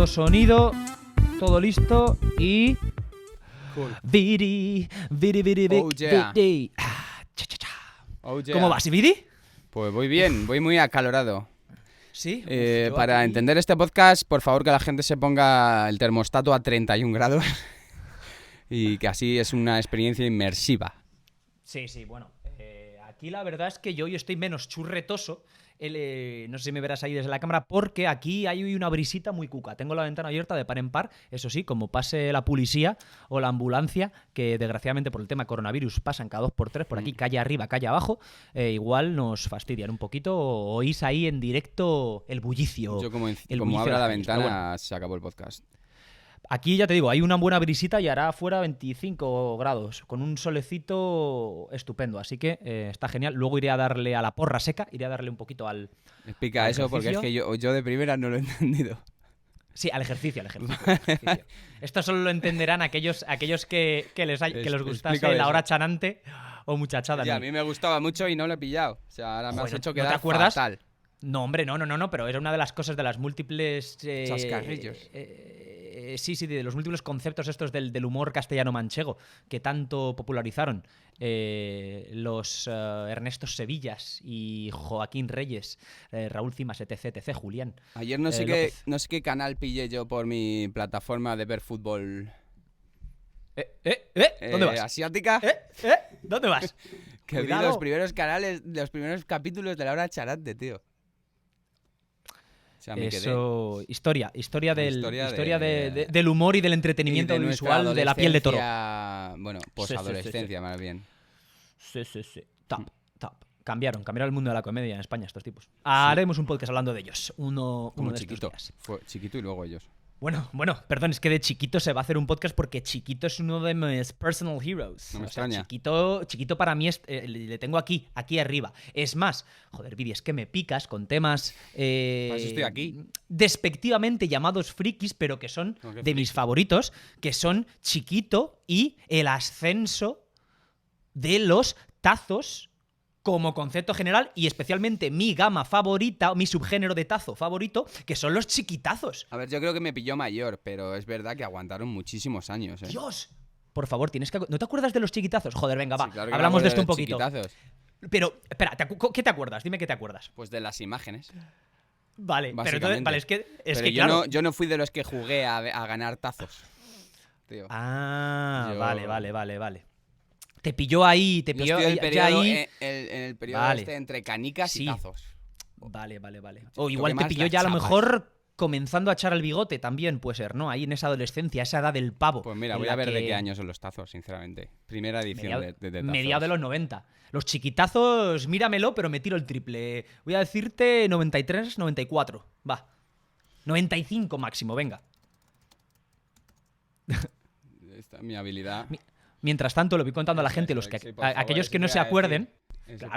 Sonido, todo listo y... Cool. Viri. Oh, yeah. Oh, yeah. ¿Cómo vas, Viri? Pues voy bien, voy muy acalorado. Sí. Para entender este podcast, por favor que la gente se ponga el termostato a 31 grados y que así es una experiencia inmersiva. Sí, bueno. Aquí la verdad es que yo hoy estoy menos churretoso. No sé si me verás ahí desde la cámara, porque aquí hay una brisita muy cuca. Tengo la ventana abierta de par en par. Eso sí, como pase la policía o la ambulancia, que desgraciadamente por el tema coronavirus pasan cada 2x3 por aquí, calle arriba, calle abajo, igual nos fastidian un poquito. Oís ahí en directo el bullicio. Yo como bullicio abra de la James, ventana, bueno. se acabó el podcast. Aquí ya te digo, hay una buena brisita y hará afuera 25 grados, con un solecito estupendo, así que está genial. Luego iré a darle a la porra seca, iré a darle un poquito al... Explica al eso ejercicio. porque es que yo de primera no lo he entendido. Sí, al ejercicio. Esto solo lo entenderán aquellos que les gustase la hora chanante o muchachada. Ya, ¿no? a mí me gustaba mucho y no lo he pillado. O sea, ahora me has hecho ¿no quedar te acuerdas? fatal. No, hombre, no, pero era una de las cosas de las múltiples... Chascarrillos. Sí, de los múltiples conceptos estos del humor castellano-manchego que tanto popularizaron los Ernestos Sevillas y Joaquín Reyes, Raúl Cimas, etc, Julián. Ayer no sé qué canal pillé yo por mi plataforma de ver fútbol. ¿Dónde vas? ¿Asiática? ¿Dónde vas? Que vi los primeros canales, los primeros capítulos de la hora charante, tío. O sea, me Eso, historia de del humor y del entretenimiento y de visual de la piel de toro. Bueno, posadolescencia más bien. Sí. Top. Cambiaron el mundo de la comedia en España estos tipos. Haremos un podcast hablando de ellos. Uno Como de Chiquito. estos días. Fue Chiquito y luego ellos. Bueno, perdón, es que de Chiquito se va a hacer un podcast porque Chiquito es uno de mis personal heroes. No me o sea, extraña. Chiquito para mí le tengo aquí arriba. Es más, joder, Vidi, es que me picas con temas Estoy aquí. despectivamente llamados frikis, pero que son de mis favoritos, que son Chiquito y el ascenso de los tazos como concepto general, y especialmente mi gama favorita, mi subgénero de tazo favorito, que son los chiquitazos. A ver, yo creo que me pilló mayor, pero es verdad que aguantaron muchísimos años, ¿eh? ¡Dios! Por favor, tienes que... ¿No te acuerdas de los chiquitazos? Joder, venga, va. Sí, claro que hablamos de esto un los poquito. chiquitazos. Pero, espera, ¿qué te acuerdas? Dime qué te acuerdas. Pues de las imágenes. Vale, pero entonces, vale, es que pero claro... yo no fui de los que jugué a ganar tazos, tío. Vale. Te pilló ahí, Yo estoy en el periodo Vale. entre canicas y tazos. Vale. O igual te pilló ya a lo mejor comenzando a echar el bigote también, puede ser, ¿no? Ahí en esa adolescencia, esa edad del pavo. Pues mira, voy a ver de qué años son los tazos, sinceramente. Primera edición de tazos. Mediados de los 90. Los chiquitazos, míramelo, pero me tiro el triple. Voy a decirte 93, 94. Va. 95 máximo, venga. Esta es mi habilidad. Mientras tanto, lo voy contando a la gente, aquellos que no se acuerden.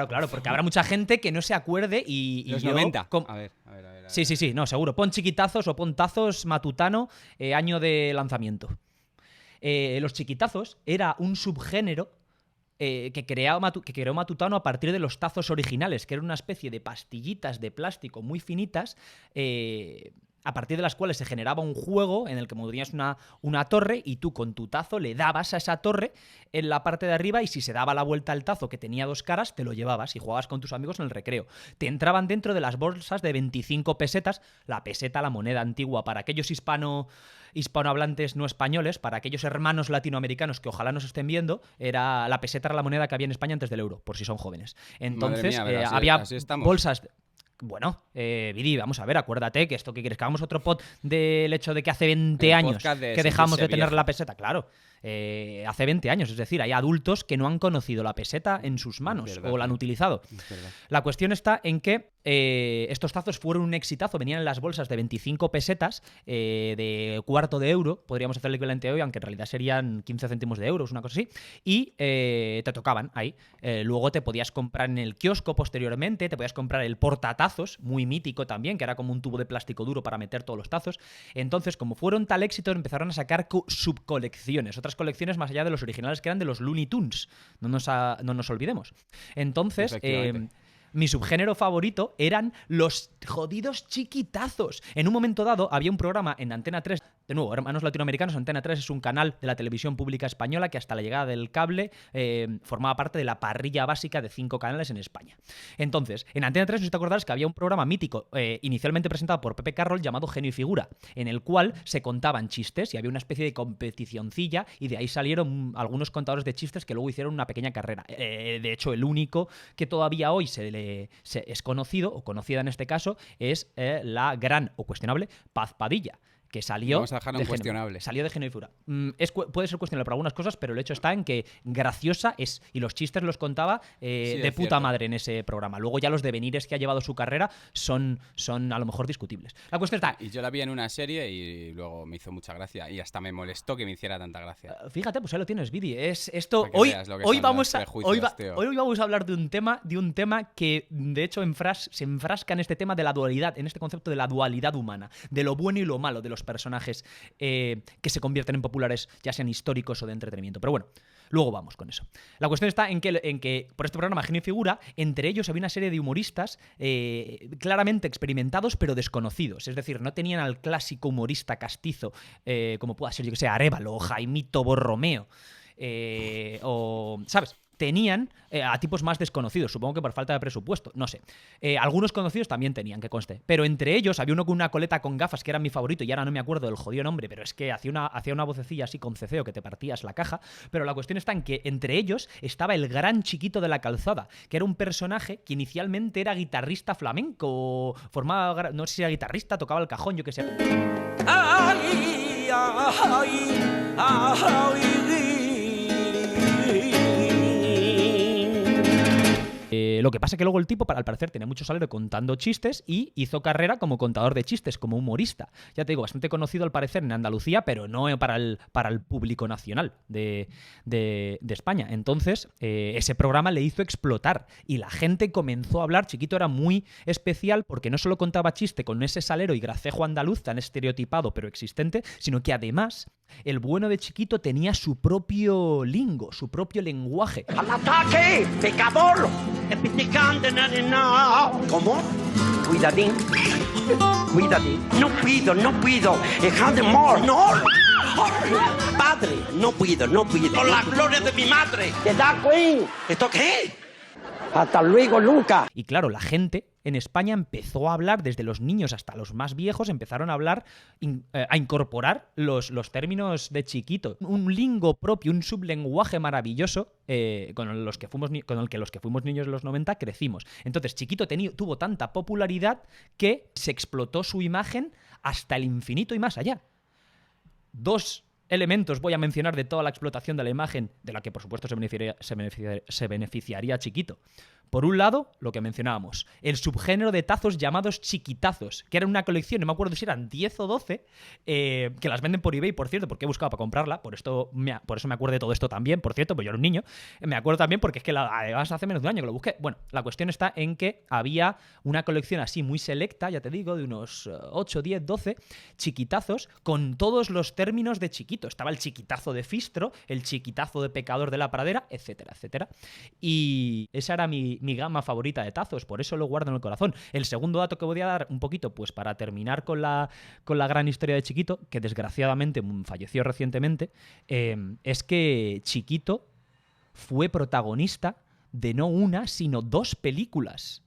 Claro, porque habrá mucha gente que no se acuerde y los yo... 90. A ver. Sí, no, seguro. Pon chiquitazos o pon tazos matutano, año de lanzamiento. Los chiquitazos era un subgénero que creó Matutano a partir de los tazos originales, que era una especie de pastillitas de plástico muy finitas, a partir de las cuales se generaba un juego en el que tenías una torre y tú con tu tazo le dabas a esa torre en la parte de arriba, y si se daba la vuelta al tazo que tenía dos caras, te lo llevabas y jugabas con tus amigos en el recreo. Te entraban dentro de las bolsas de 25 pesetas, la peseta, la moneda antigua para aquellos hispanohablantes no españoles, para aquellos hermanos latinoamericanos que ojalá nos estén viendo, la peseta era la moneda que había en España antes del euro, por si son jóvenes. Entonces, había así bolsas... Bueno, Vidi, vamos a ver, acuérdate que esto que quieres que hagamos otro pod del hecho de que hace 20 años que dejamos de tener la peseta, claro. Hace 20 años, es decir, hay adultos que no han conocido la peseta en sus manos o la han utilizado. La cuestión está en que estos tazos fueron un exitazo, venían en las bolsas de 25 pesetas, de cuarto de euro, podríamos hacer el equivalente hoy, aunque en realidad serían 15 céntimos de euros, una cosa así, y te tocaban ahí. Luego te podías comprar en el kiosco posteriormente, te podías comprar el portatazos, muy mítico también, que era como un tubo de plástico duro para meter todos los tazos. Entonces, como fueron tal éxito, empezaron a sacar subcolecciones, otras colecciones más allá de los originales que eran de los Looney Tunes, no nos olvidemos. Entonces, mi subgénero favorito eran los jodidos chiquitazos. En un momento dado había un programa en Antena 3, de nuevo, Hermanos Latinoamericanos. Antena 3 es un canal de la televisión pública española que hasta la llegada del cable formaba parte de la parrilla básica de 5 canales en España. Entonces, en Antena 3, no sé si te acordarás que había un programa mítico, inicialmente presentado por Pepe Carroll, llamado Genio y Figura, en el cual se contaban chistes y había una especie de competicioncilla, y de ahí salieron algunos contadores de chistes que luego hicieron una pequeña carrera. De hecho, el único que todavía hoy es conocido, o conocida en este caso, es la gran o cuestionable Paz Padilla, que salió. Vamos a dejarlo en cuestionable. Salió de Genio y Figura. Puede ser cuestionable para algunas cosas, pero el hecho está en que graciosa es. Y los chistes los contaba de puta madre en ese programa. Luego ya los devenires que ha llevado su carrera son a lo mejor discutibles. La cuestión está. Y yo la vi en una serie y luego me hizo mucha gracia. Y hasta me molestó que me hiciera tanta gracia. Fíjate, pues ahí lo tienes, Vidi. Hoy vamos a hablar de un tema que de hecho se enfrasca en este tema de la dualidad, en este concepto de la dualidad humana, de lo bueno y lo malo de los personajes que se convierten en populares, ya sean históricos o de entretenimiento. Pero bueno, luego vamos con eso. La cuestión está en que por este programa Genio y Figura, entre ellos había una serie de humoristas claramente experimentados pero desconocidos. Es decir, no tenían al clásico humorista castizo, como pueda ser, yo que sé, Arévalo o Jaimito Borromeo, ¿sabes? Tenían a tipos más desconocidos, supongo que por falta de presupuesto, no sé. Algunos conocidos también tenían, que conste. Pero entre ellos había uno con una coleta con gafas que era mi favorito, y ahora no me acuerdo del jodido nombre, pero es que hacía una vocecilla así con ceceo que te partías la caja. Pero la cuestión está en que entre ellos estaba el gran Chiquito de la Calzada, que era un personaje que inicialmente era guitarrista flamenco, no sé si era guitarrista, tocaba el cajón, yo que sé. ¡Ay, ay, ay! Lo que pasa es que luego el tipo, al parecer, tenía mucho salario contando chistes y hizo carrera como contador de chistes, como humorista. Ya te digo, bastante conocido al parecer en Andalucía, pero no para el público nacional de España. Entonces, ese programa le hizo explotar y la gente comenzó a hablar. Chiquito era muy especial porque no solo contaba chiste con ese salero y gracejo andaluz tan estereotipado pero existente, sino que además el bueno de Chiquito tenía su propio lingo, su propio lenguaje. ¡Al ataque! ¡Pecador! ¿Cómo? Cuidadín. Cuidadín. No puedo. Dejad more. No. Padre, no puedo. Por la gloria de mi madre. ¿Te da Queen? ¿Esto qué? Hasta luego, Luca. Y claro, la gente en España empezó a hablar, desde los niños hasta los más viejos, empezaron a hablar, a incorporar los términos de Chiquito. Un lingo propio, un sublenguaje maravilloso con el que los que fuimos niños en los 90 crecimos. Entonces, Chiquito tuvo tanta popularidad que se explotó su imagen hasta el infinito y más allá. Dos elementos voy a mencionar de toda la explotación de la imagen, de la que por supuesto se beneficiaría Chiquito. Por un lado, lo que mencionábamos, el subgénero de tazos llamados chiquitazos, que eran una colección, no me acuerdo si eran 10 o 12, que las venden por eBay, por cierto, porque he buscado para comprarla, por eso me acuerdo de todo esto también, por cierto, pues yo era un niño, me acuerdo también porque es que además hace menos de un año que lo busqué. Bueno, la cuestión está en que había una colección así muy selecta, ya te digo, de unos 8, 10, 12 chiquitazos con todos los términos de Chiquito. Estaba el chiquitazo de Fistro, el chiquitazo de Pecador de la Pradera, etcétera, etcétera. Y esa era mi gama favorita de tazos, por eso lo guardo en el corazón. El segundo dato que voy a dar un poquito, pues para terminar con la gran historia de Chiquito, que desgraciadamente falleció recientemente, es que Chiquito fue protagonista de no una, sino 2 películas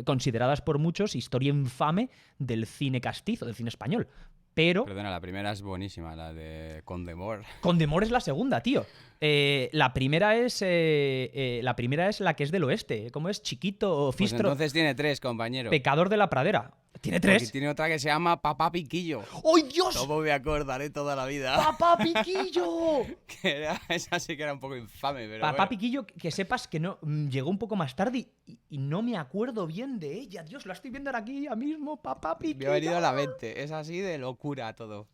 consideradas por muchos historia infame del cine castizo, del cine español. Pero... Perdona, la primera es buenísima, la de Condemor. Condemor es la segunda, tío. La primera es la que es del oeste. ¿Cómo es? Chiquito, Fistro... Pues entonces tiene 3, compañero. Pecador de la Pradera. ¿Tiene Porque 3? tiene otra que se llama Papá Piquillo. ¡Ay, Dios! ¿Cómo me acordaré toda la vida? ¡Papá Piquillo! Esa sí que era un poco infame, pero Papá bueno. Piquillo, que sepas que no llegó un poco más tarde y no me acuerdo bien de ella. Dios, la estoy viendo ahora aquí ya mismo. Papá Me Piquillo. ha venido a la mente. Es así de locura todo.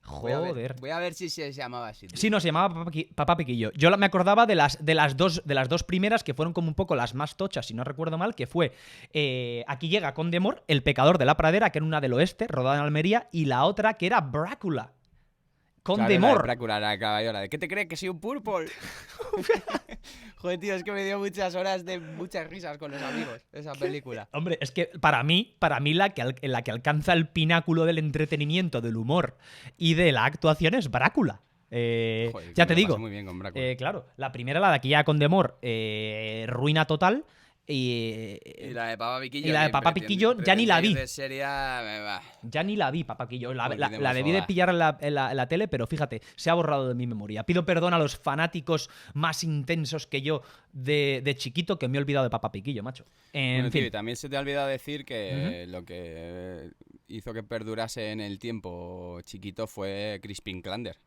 Joder. Voy a ver si se llamaba así. tío. Sí, no, se llamaba Papá Piquillo. Yo me acordaba de las dos primeras, que fueron como un poco las más tochas, si no recuerdo mal, que fue Aquí llega Condemor, El pecador de la pradera, que era una del oeste, rodada en Almería, y la otra que era Brácula. Claro, la de Condemor. Drácula, la caballola. ¿De qué te crees que soy un purple? Joder, tío, es que me dio muchas horas de muchas risas con los amigos esa película. Hombre, es que para mí la que alcanza el pináculo del entretenimiento, del humor y de la actuación es Brácula. Joder, Ya me te lo digo. paso muy bien con Drácula. Claro, la primera, la de Aquí ya Condemor, ruina total. Y la de Papá Piquillo. y la de que Papá Piquillo ya ni la vi. de seria, me va. Ya ni la vi, Papá Piquillo. La Olvidemos debí de toda. pillar en la tele, pero fíjate, se ha borrado de mi memoria. Pido perdón a los fanáticos más intensos que yo de chiquito, que me he olvidado de Papá Piquillo, macho. En Bueno, tío, fin. y también se te ha olvidado decir que lo que hizo que perdurase en el tiempo chiquito fue Crispin Klander.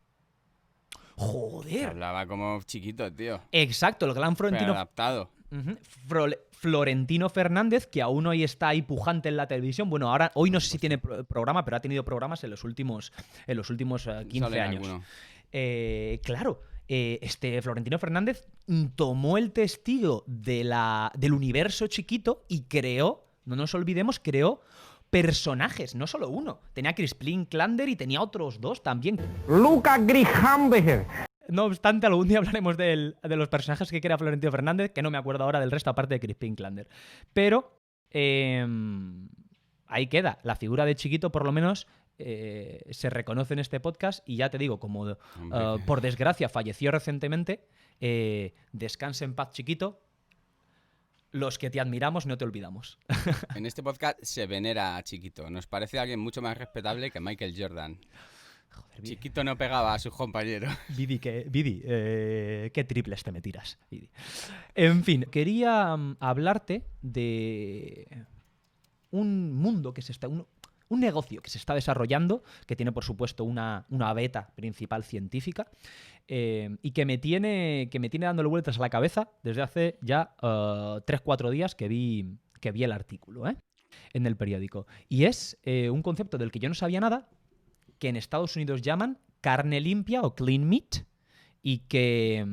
Que Joder. hablaba como chiquito, tío. Exacto, el gran Pero Florentino. adaptado. Ujú. Florentino Fernández, que aún hoy está ahí pujante en la televisión. Bueno, hoy no sé si tiene programa, pero ha tenido programas en los últimos 15 Sale años. alguno. Claro, este Florentino Fernández tomó el testigo del universo chiquito y creó, no nos olvidemos, creó personajes, no solo uno. Tenía a Crispin Klander y tenía otros 2 también. Luca Grihambeger. No obstante, algún día hablaremos de los personajes que crea Florentino Fernández, que no me acuerdo ahora del resto, aparte de Crispin Klander. Pero ahí queda. La figura de Chiquito, por lo menos, se reconoce en este podcast. Y ya te digo, como por desgracia falleció recientemente, descanse en paz, Chiquito. Los que te admiramos no te olvidamos. En este podcast se venera a Chiquito. Nos parece alguien mucho más respetable que Michael Jordan. Joder, Vidi. Chiquito no pegaba a sus compañeros. Vidi, qué triples te me tiras, Vidi. En fin, quería hablarte de un mundo que se está... Un negocio que se está desarrollando, que tiene, por supuesto, una beta principal científica, y que me tiene dándole vueltas a la cabeza desde hace ya 3-4 días que vi el artículo en el periódico. Y es un concepto del que yo no sabía nada, que en Estados Unidos llaman carne limpia o clean meat, y que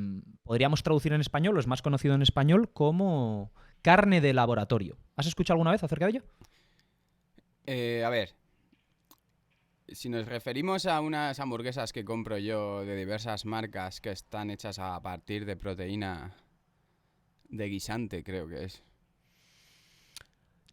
podríamos traducir en español, o es más conocido en español, como carne de laboratorio. ¿Has escuchado alguna vez acerca de ello? A ver, si nos referimos a unas hamburguesas que compro yo de diversas marcas que están hechas a partir de proteína de guisante, creo que es,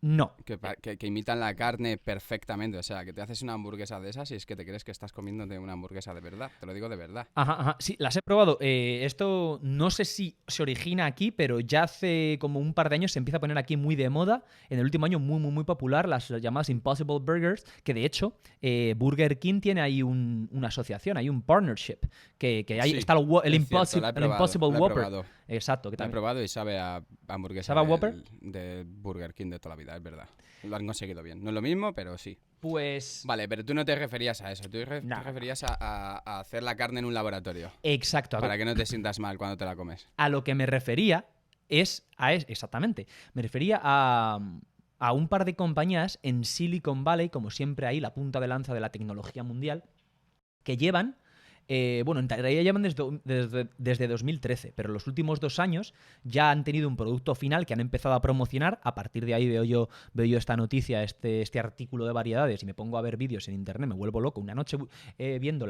No. que imitan la carne perfectamente, o sea, que te haces una hamburguesa de esas y es que te crees que estás comiéndote una hamburguesa de verdad, te lo digo de verdad. Ajá, sí, las he probado. Esto no sé si se origina aquí, pero ya hace como un par de años se empieza a poner aquí muy de moda. En el último año muy popular, las llamadas Impossible Burgers, que de hecho Burger King tiene ahí una asociación, hay un partnership, que ahí Sí, está el es cierto, la he probado, Impossible la he Whopper. probado. Exacto, que Lo he también. probado y sabe a hamburguesa ¿Sabe a Whopper? de Burger King de toda la vida, es verdad. Lo han conseguido bien. No es lo mismo, pero sí. Pues... Vale, pero tú no te referías a eso. Tú te No. referías a hacer la carne en un laboratorio. Exacto. Para que no te sientas mal cuando te la comes. A lo que me refería exactamente, me refería a un par de compañías en Silicon Valley, como siempre ahí, la punta de lanza de la tecnología mundial, que llevan, en realidad llevan desde 2013, pero los últimos 2 años ya han tenido un producto final que han empezado a promocionar. A partir de ahí veo yo esta noticia, este artículo de variedades, y me pongo a ver vídeos en internet, me vuelvo loco. Una noche viendo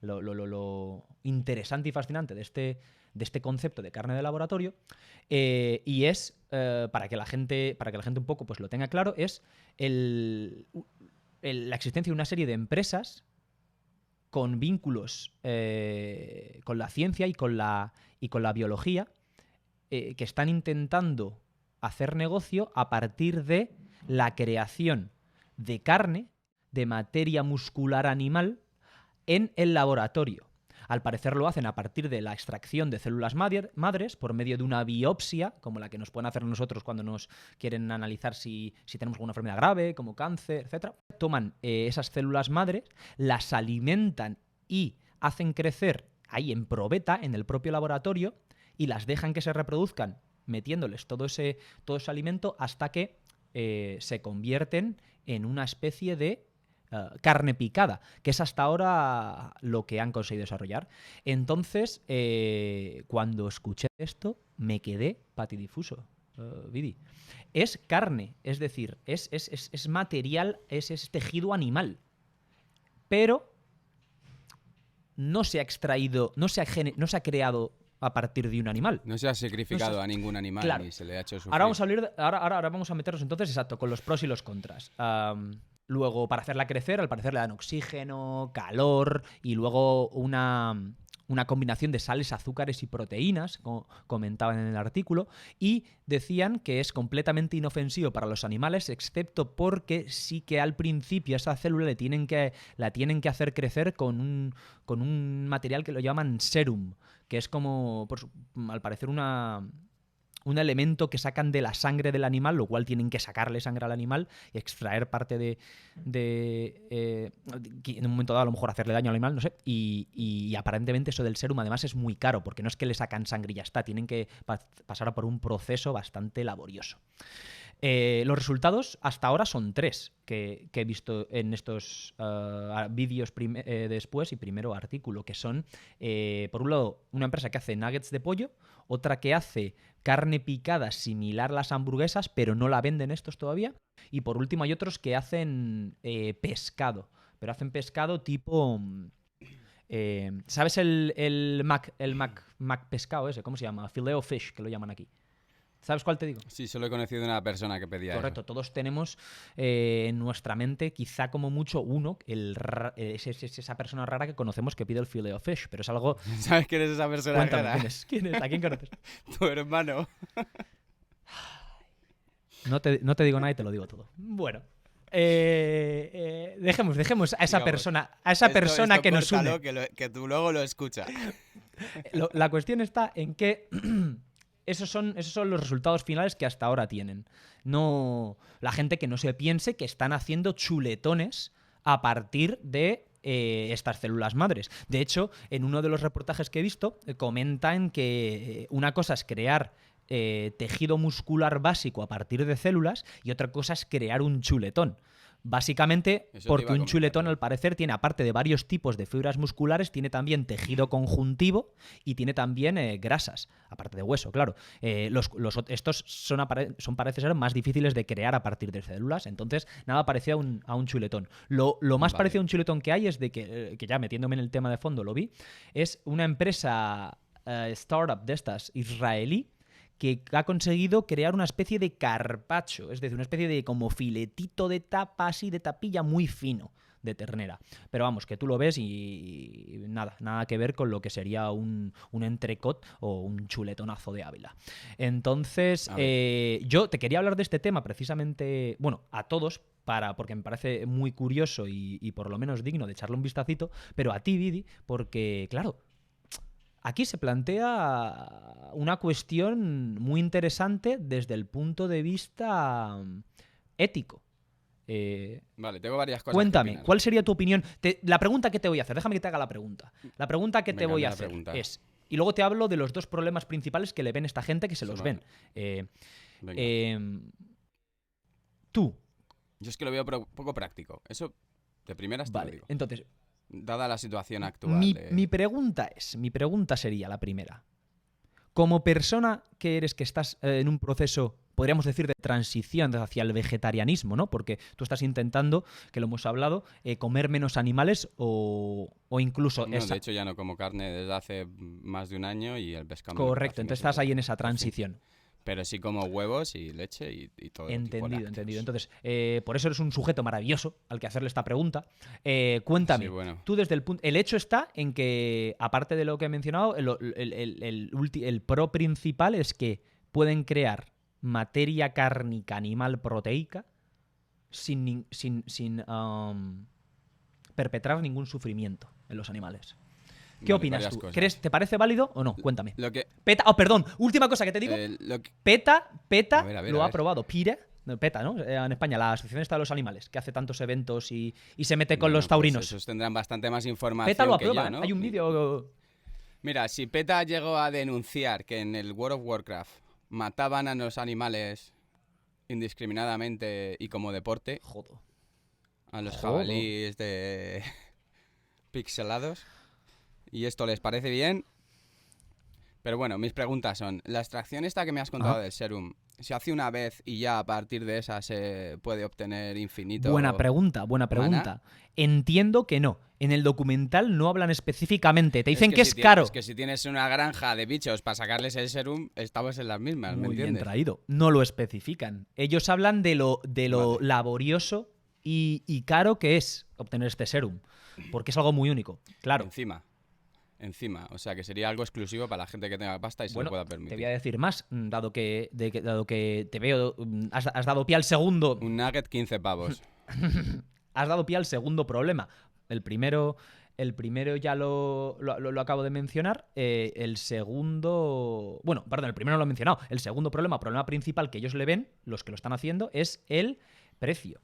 lo interesante y fascinante de este concepto de carne de laboratorio, y es, para que la gente un poco pues lo tenga claro, es la existencia de una serie de empresas con vínculos con la ciencia y con la biología, que están intentando hacer negocio a partir de la creación de carne, de materia muscular animal, en el laboratorio. Al parecer lo hacen a partir de la extracción de células madres por medio de una biopsia, como la que nos pueden hacer nosotros cuando nos quieren analizar si tenemos alguna enfermedad grave, como cáncer, etc. Toman esas células madres, las alimentan y hacen crecer ahí en probeta, en el propio laboratorio, y las dejan que se reproduzcan metiéndoles todo ese alimento hasta que se convierten en una especie de carne picada, que es hasta ahora lo que han conseguido desarrollar. Entonces, cuando escuché esto, me quedé patidifuso, Vidi. Es carne, es decir, es material, es tejido animal, pero no se ha extraído, no se ha creado a partir de un animal. No se ha sacrificado a ningún animal, claro, ni se le ha hecho sufrir. Ahora vamos a meternos entonces, exacto, con los pros y los contras. Luego, para hacerla crecer, al parecer le dan oxígeno, calor y luego una combinación de sales, azúcares y proteínas, como comentaban en el artículo, y decían que es completamente inofensivo para los animales, excepto porque sí que al principio esa célula la tienen que hacer crecer con un material que lo llaman serum, que es como, al parecer, un elemento que sacan de la sangre del animal, lo cual tienen que sacarle sangre al animal y extraer parte de en un momento dado a lo mejor hacerle daño al animal, no sé, y aparentemente eso del serum además es muy caro, porque no es que le sacan sangre y ya está, tienen que pasar por un proceso bastante laborioso. Los resultados hasta ahora son 3 que he visto en estos vídeos después y primero artículo, que son, por un lado, una empresa que hace nuggets de pollo, otra que hace carne picada similar a las hamburguesas, pero no la venden estos todavía, y por último hay otros que hacen pescado, pero hacen pescado tipo... ¿sabes el Mac pescado ese? ¿Cómo se llama? Filet fish, que lo llaman aquí. ¿Sabes cuál te digo? Sí, solo he conocido a una persona que pedía Correcto, eso. todos tenemos en nuestra mente quizá como mucho uno, esa persona rara que conocemos que pide el filet of fish, pero es algo... ¿Sabes quién es esa persona Cuéntame, rara? ¿quién es? ¿A quién conoces? Tu hermano. No te digo nada y te lo digo todo. Bueno, dejemos a esa persona Esto que nos une. córtalo, que tú luego lo escuchas. La cuestión está en que... Esos son los resultados finales que hasta ahora tienen. No, la gente que no se piense que están haciendo chuletones a partir de estas células madres. De hecho, en uno de los reportajes que he visto, comentan que una cosa es crear tejido muscular básico a partir de células y otra cosa es crear un chuletón. Básicamente, Eso te porque iba a un comentar. chuletón al parecer tiene, aparte de varios tipos de fibras musculares, tiene también tejido conjuntivo y tiene también grasas, aparte de hueso, claro. Estos son parece ser más difíciles de crear a partir de células, entonces nada parecido a un chuletón. Lo más Vale. parecido a un chuletón que hay es de que ya metiéndome en el tema de fondo lo vi, es una empresa startup de estas israelí que ha conseguido crear una especie de carpaccio, es decir, una especie de como filetito de tapa, así de tapilla muy fino de ternera. Pero vamos, que tú lo ves y nada que ver con lo que sería un entrecot o un chuletonazo de Ávila. Entonces, yo te quería hablar de este tema precisamente, bueno, a todos, porque me parece muy curioso y por lo menos digno de echarle un vistacito, pero a ti, Vidi, porque, claro, aquí se plantea una cuestión muy interesante desde el punto de vista ético. Vale, tengo varias cosas. Cuéntame, que opinar. ¿cuál sería tu opinión? La pregunta que te voy a hacer, déjame que te haga la pregunta. La pregunta que te Venga, voy a hazme la hacer pregunta. es, y luego te hablo de los 2 problemas principales que le ven esta gente que se los Vale. ven. Venga. Tú, Yo es que lo veo poco práctico. Eso de primeras te lo vale, digo. entonces, Dada la situación actual. mi pregunta sería la primera. Como persona que eres, que estás en un proceso, podríamos decir, de transición hacia el vegetarianismo, ¿no? Porque tú estás intentando, que lo hemos hablado, comer menos animales o incluso... No, de hecho ya no como carne desde hace más de un año y el pescado. me lo Correcto, hace entonces meses. estás ahí en esa transición. Pero sí como huevos y leche y todo. tipo Entendido. lácteos. Entonces, por eso eres un sujeto maravilloso al que hacerle esta pregunta. Cuéntame, Sí, bueno. tú desde el punto... El hecho está en que, aparte de lo que he mencionado, el pro principal es que pueden crear materia cárnica animal proteica sin perpetrar ningún sufrimiento en los animales. ¿Qué Vale, opinas varias tú? cosas. ¿Te parece válido o no? Cuéntame. Lo que... PETA, oh, perdón, última cosa que te digo. lo que- PETA A ver, lo a ha ver. aprobado. PIRE, no, PETA, ¿no? En España, la Asociación Esta de los Animales, que hace tantos eventos y se mete con Bueno, los taurinos. Pues esos tendrán bastante más información PETA lo que aprueba, yo, ¿eh? ¿no? Hay un vídeo. Mira, si PETA llegó a denunciar que en el World of Warcraft mataban a los animales indiscriminadamente y como deporte, Joder. a los Joder. jabalíes de pixelados, y esto les parece bien. Pero bueno, mis preguntas son, la extracción esta que me has contado Ajá. del serum, ¿se hace una vez y ya a partir de esa se puede obtener infinito? Buena pregunta. Entiendo que no. En el documental no hablan específicamente. Te dicen que es si caro. Es que si tienes una granja de bichos para sacarles el serum, estamos en las mismas, ¿me Muy bien entiendes? traído. No lo especifican. Ellos hablan de lo Vale. laborioso y caro que es obtener este serum. Porque es algo muy único. Claro. Encima, o sea que sería algo exclusivo para la gente que tenga pasta y se Bueno, lo pueda te permitir. voy a decir más, dado que te veo, has dado pie al segundo, Un nugget 15 pavos. has dado pie al segundo problema. El primero ya lo acabo de mencionar. El segundo, bueno, perdón, el primero no lo he mencionado. El segundo problema principal que ellos le ven, los que lo están haciendo, es el precio.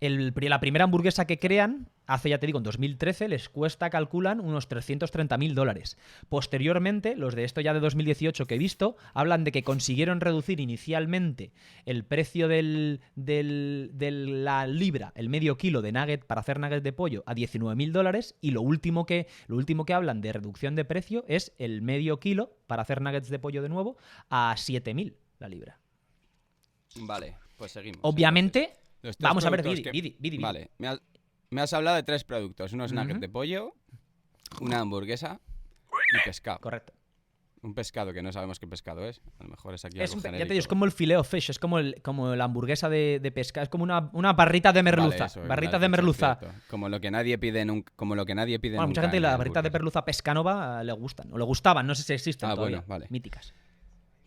La primera hamburguesa que crean, hace, ya te digo, en 2013, les cuesta, calculan, unos $330.000. Posteriormente, los de esto ya de 2018 que he visto, hablan de que consiguieron reducir inicialmente el precio de la libra, el medio kilo de nugget para hacer nuggets de pollo, a $19.000, y lo último que hablan de reducción de precio es el medio kilo para hacer nuggets de pollo de nuevo a $7.000 la libra. Vale, pues seguimos. Obviamente, Los tres vamos a ver, productos Vidi. Vale, me has hablado de 3 productos. Unos Ujú. nuggets de pollo, una hamburguesa y pescado. Correcto. Un pescado que no sabemos qué pescado es. A lo mejor es aquí Es algo ya te genérico. digo, es como el filet of fish, es como la hamburguesa de pesca, es como una barrita de merluza. Vale, eso, barrita lo has de dicho, merluza. cierto. Como lo que nadie pide nunca. Bueno, mucha gente la barrita de merluza pescanova le gustan, o le gustaban, no sé si existen todavía. Bueno, vale. Míticas.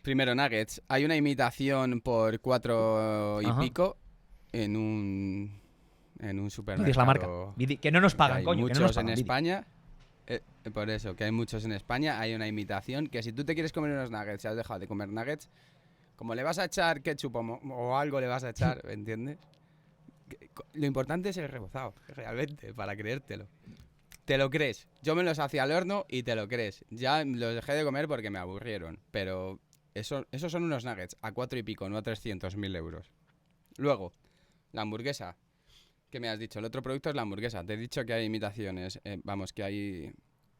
Primero, nuggets. Hay una imitación por 4 y Ajá. pico en un supermercado. Dices la marca. Que no nos pagan, hay coño, que muchos no nos pagan. en Vidi. España. Por eso, que hay muchos en España. Hay una imitación que si tú te quieres comer unos nuggets y has dejado de comer nuggets, como le vas a echar ketchup o algo le vas a echar, ¿entiendes? Lo importante es el rebozado, realmente, para creértelo. Te lo crees. Yo me los hacía al horno y te lo crees. Ya los dejé de comer porque me aburrieron. Pero esos son unos nuggets a 4 y pico, no a 300.000 euros. Luego, la hamburguesa. ¿Qué me has dicho? El otro producto es la hamburguesa. Te he dicho que hay imitaciones. Han hecho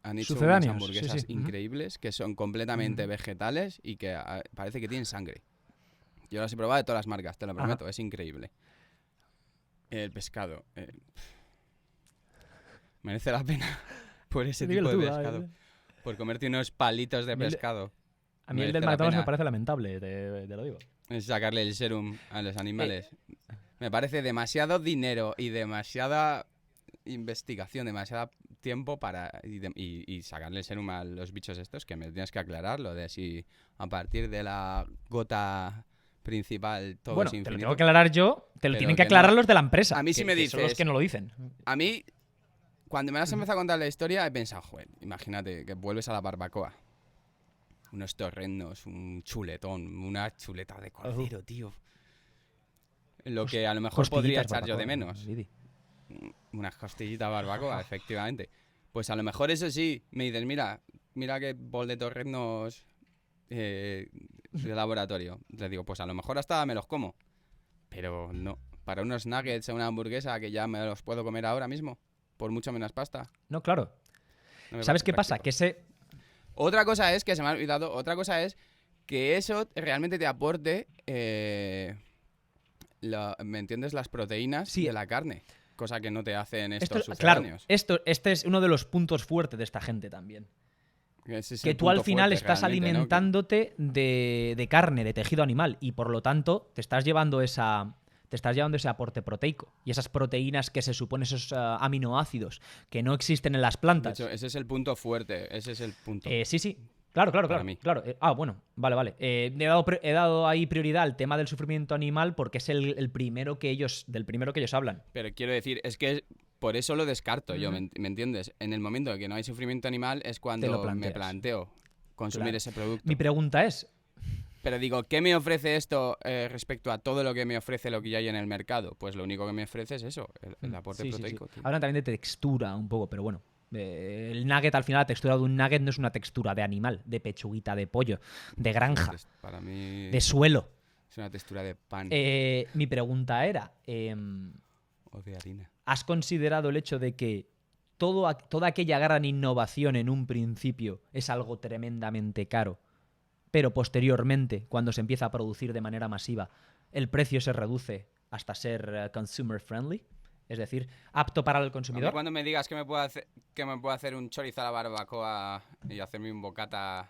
unas Sucedáneos, hamburguesas sí. increíbles que son completamente vegetales y que parece que tienen sangre. Yo las he probado de todas las marcas, te lo prometo. Es increíble. El pescado. Merece la pena por ese tipo de pescado. Por comerte unos palitos de pescado. A mí el merece del la McDonald's pena. me parece lamentable, te lo digo. Es sacarle el serum a los animales. Me parece demasiado dinero y demasiada investigación, demasiado tiempo para y sacarle el serum a los bichos estos, que me tienes que aclarar lo de si a partir de la gota principal todo Bueno, es te lo infinito. tengo que aclarar yo, te lo Pero tienen que que aclarar no. los de la empresa. A mí sí me que son los dices- que no lo dicen. A mí, cuando me has empezado a contar la historia, he pensado, joder, imagínate que vuelves a la barbacoa. Unos torrendos, un chuletón, una chuleta de cordero, tío. Lo que a lo mejor podría Costillitas echar yo de barbacoa, menos. Vidi. Unas costillitas barbacoa, efectivamente. Pues a lo mejor eso sí, me dices, mira qué bol de torrendos de laboratorio. Le digo, pues a lo mejor hasta me los como. Pero no, para unos nuggets o una hamburguesa que ya me los puedo comer ahora mismo, por mucho menos pasta. No, claro. no me ¿Sabes parece qué pasa? práctico. Que ese... Otra cosa es, que se me ha olvidado, otra cosa es que eso realmente te aporte, ¿me entiendes? Las proteínas Sí. de la carne. Cosa que no te hacen Esto, estos claro, sucedáneos. este es uno de los puntos fuertes de esta gente también. Ese es Que el tú al punto final fuerte estás realmente, ¿no? alimentándote de carne, de tejido animal, y por lo tanto te estás llevando ese aporte proteico. Y esas proteínas que se supone, esos aminoácidos que no existen en las De plantas. hecho, ese es el punto fuerte. Ese es el punto. Sí. Claro. Para mí. Claro. Bueno, vale. He dado ahí prioridad al tema del sufrimiento animal porque es del primero que ellos hablan. Pero quiero decir, es que por eso lo descarto yo, Ujú. ¿me entiendes? En el momento en que no hay sufrimiento animal es Te lo cuando me planteas. planteo consumir Claro. ese producto. Mi pregunta es, Pero digo, ¿qué me ofrece esto respecto a todo lo que me ofrece lo que ya hay en el mercado? Pues lo único que me ofrece es eso, el aporte sí, sí, sí. proteico. Tío. Hablan también de textura un poco, pero bueno. El nugget, al final, la textura de un nugget no es una textura de animal, de pechuguita, de pollo, de granja, Para mí de suelo. es una textura de pan Mi pregunta era, o de harina. ¿has considerado el hecho de que toda aquella gran innovación en un principio es algo tremendamente caro, pero posteriormente, cuando se empieza a producir de manera masiva, el precio se reduce hasta ser consumer friendly? Es decir, apto para el A mí consumidor. cuando me digas que me puedo hacer un chorizo a la barbacoa y hacerme un bocata,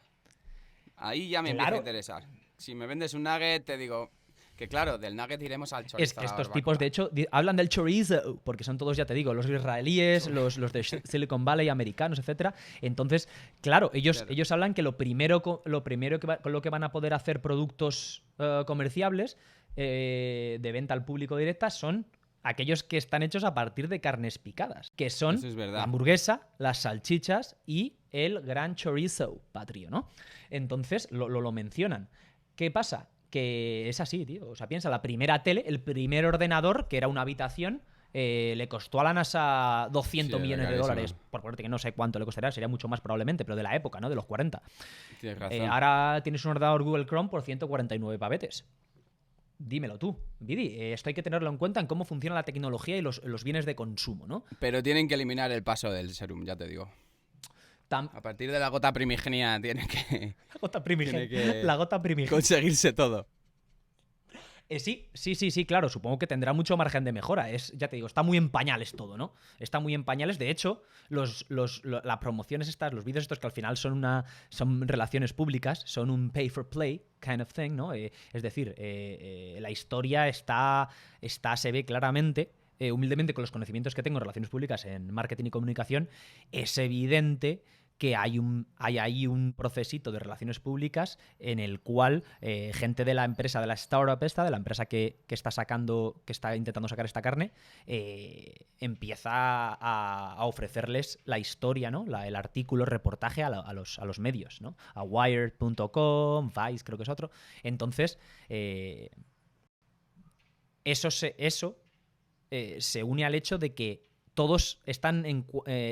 ahí ya me empieza a Claro. interesar. Si me vendes un nugget, te digo que claro, del nugget iremos al chorizo Es a que la estos barbacoa. tipos, de hecho, hablan del chorizo, porque son todos, ya te digo, los israelíes, los de Silicon Valley, americanos, etcétera. Entonces, claro, ellos hablan que lo primero con lo que van a poder hacer productos comerciables de venta al público directa son aquellos que están hechos a partir de carnes picadas, que son Eso es verdad. la hamburguesa, las salchichas y el gran chorizo patrio, ¿no? Entonces, lo mencionan. ¿Qué pasa? Que es así, tío. O sea, piensa, la primera tele, el primer ordenador, que era una habitación, le costó a la NASA 200 Sí, millones de carísimo. dólares. Por ponerte que no sé cuánto le costaría, sería mucho más probablemente, pero de la época, ¿no? De los 40. Tienes razón. Ahora tienes un ordenador Google Chrome por 149 pavetes. Dímelo tú, Vidi. Esto hay que tenerlo en cuenta en cómo funciona la tecnología y los bienes de consumo, ¿no? Pero tienen que eliminar el paso del serum, ya te digo. A partir de la gota primigenia tiene que La gota primigenia. Tiene que- La gota primigenia. conseguirse todo. Sí, claro, supongo que tendrá mucho margen de mejora. Ya te digo, está muy en pañales todo, ¿no? Está muy en pañales. De hecho, las promociones estas, los vídeos estos que al final son relaciones públicas, son un pay for play kind of thing, ¿no? Es decir, la historia se ve claramente, humildemente con los conocimientos que tengo en relaciones públicas, en marketing y comunicación, es evidente que hay ahí un procesito de relaciones públicas en el cual gente de la empresa, de la startup esta, de la empresa que está intentando sacar esta carne, empieza a ofrecerles la historia, ¿no? El artículo, el reportaje a los medios, ¿no? A Wired.com, Vice, creo que es otro. Entonces, eso se une al hecho de que todos están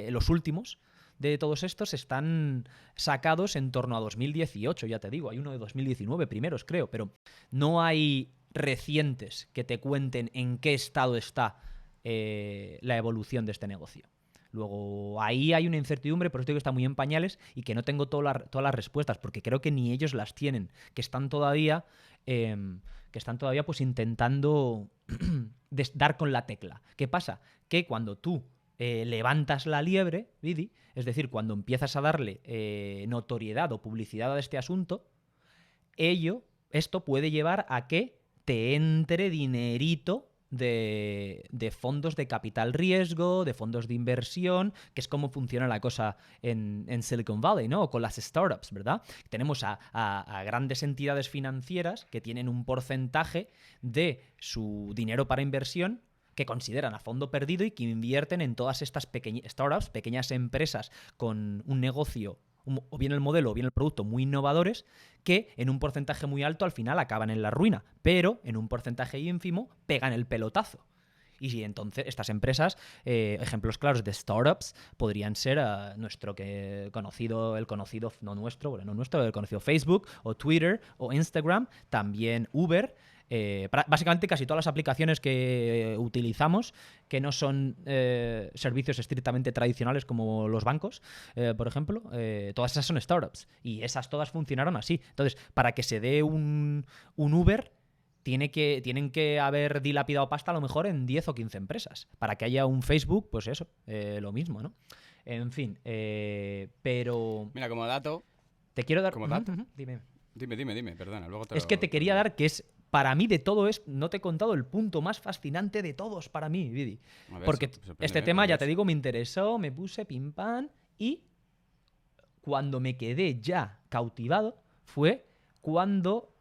los últimos de todos estos están sacados en torno a 2018, ya te digo. Hay uno de 2019 primeros, creo, pero no hay recientes que te cuenten en qué estado está la evolución de este negocio. Luego, ahí hay una incertidumbre, por eso digo que está muy en pañales y que no tengo todas las respuestas, porque creo que ni ellos las tienen, que están todavía pues intentando dar con la tecla. ¿Qué pasa? Que cuando tú levantas la liebre, Vidi, es decir, cuando empiezas a darle notoriedad o publicidad a este asunto, esto puede llevar a que te entre dinerito de fondos de capital riesgo, de fondos de inversión, que es como funciona la cosa en Silicon Valley, ¿no? O con las startups, ¿verdad? Tenemos a grandes entidades financieras que tienen un porcentaje de su dinero para inversión que consideran a fondo perdido y que invierten en todas estas startups, pequeñas empresas con un negocio, o bien el modelo o bien el producto muy innovadores, que en un porcentaje muy alto al final acaban en la ruina, pero en un porcentaje ínfimo pegan el pelotazo. Y entonces estas empresas, ejemplos claros de startups, podrían ser el conocido Facebook o Twitter o Instagram, también Uber. Básicamente casi todas las aplicaciones que utilizamos, que no son servicios estrictamente tradicionales como los bancos, por ejemplo, todas esas son startups y esas todas funcionaron así. Entonces, para que se dé un Uber, tienen que haber dilapidado pasta a lo mejor en 10 o 15 empresas. Para que haya un Facebook, pues eso, lo mismo, ¿no? En fin, pero... Mira, como dato... Te quiero dar... Como dato. Dime. Dime, perdona. Luego Es que te quería dar que es... Para mí, de todo esto, no te he contado el punto más fascinante de todos para mí, Vidi. A ver, Porque sorpréndeme, este tema, ya pues. te digo, me interesó, me puse pim pam, y cuando me quedé ya cautivado fue cuando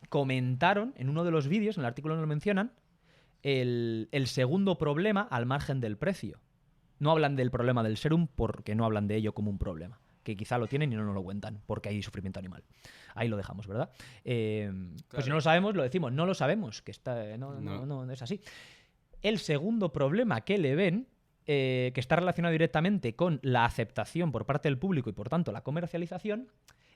comentaron en uno de los vídeos, en el artículo no lo mencionan, el segundo problema al margen del precio. No hablan del problema del serum porque no hablan de ello como un problema. Que quizá lo tienen y no nos lo cuentan porque hay sufrimiento animal. Ahí lo dejamos, ¿verdad? Pues si no lo sabemos, lo decimos. No lo sabemos, que no es así. El segundo problema que le ven, que está relacionado directamente con la aceptación por parte del público y por tanto la comercialización,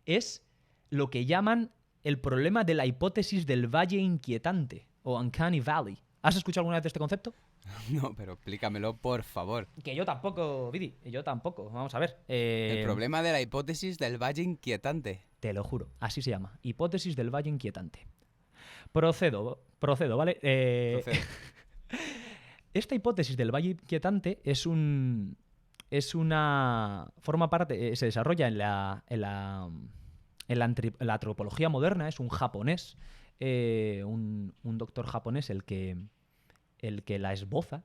es lo que llaman el problema de la hipótesis del valle inquietante o uncanny valley. ¿Has escuchado alguna vez de este concepto? No, pero explícamelo, por favor. Que yo tampoco, Vidi, yo tampoco. Vamos a ver. El problema de la hipótesis del valle inquietante. Te lo juro, así se llama. Hipótesis del valle inquietante. Procedo, ¿vale? Procedo. Esta hipótesis del valle inquietante forma parte, se desarrolla en la antropología moderna. Es un japonés, un doctor japonés el que la esboza,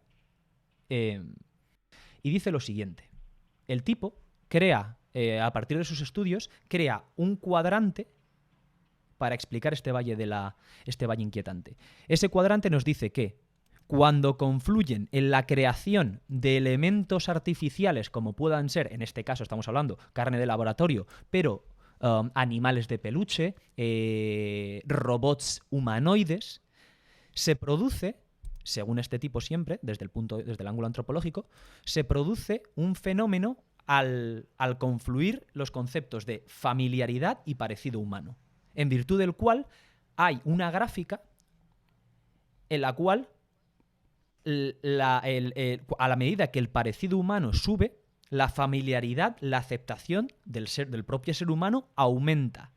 y dice lo siguiente. El tipo crea, a partir de sus estudios, crea un cuadrante para explicar este valle inquietante. Ese cuadrante nos dice que cuando confluyen en la creación de elementos artificiales, como puedan ser, en este caso estamos hablando, carne de laboratorio, pero animales de peluche, robots humanoides, se produce, según este tipo siempre, desde el ángulo antropológico, se produce un fenómeno al confluir los conceptos de familiaridad y parecido humano, en virtud del cual hay una gráfica en la cual a la medida que el parecido humano sube, la familiaridad, la aceptación del propio ser humano aumenta.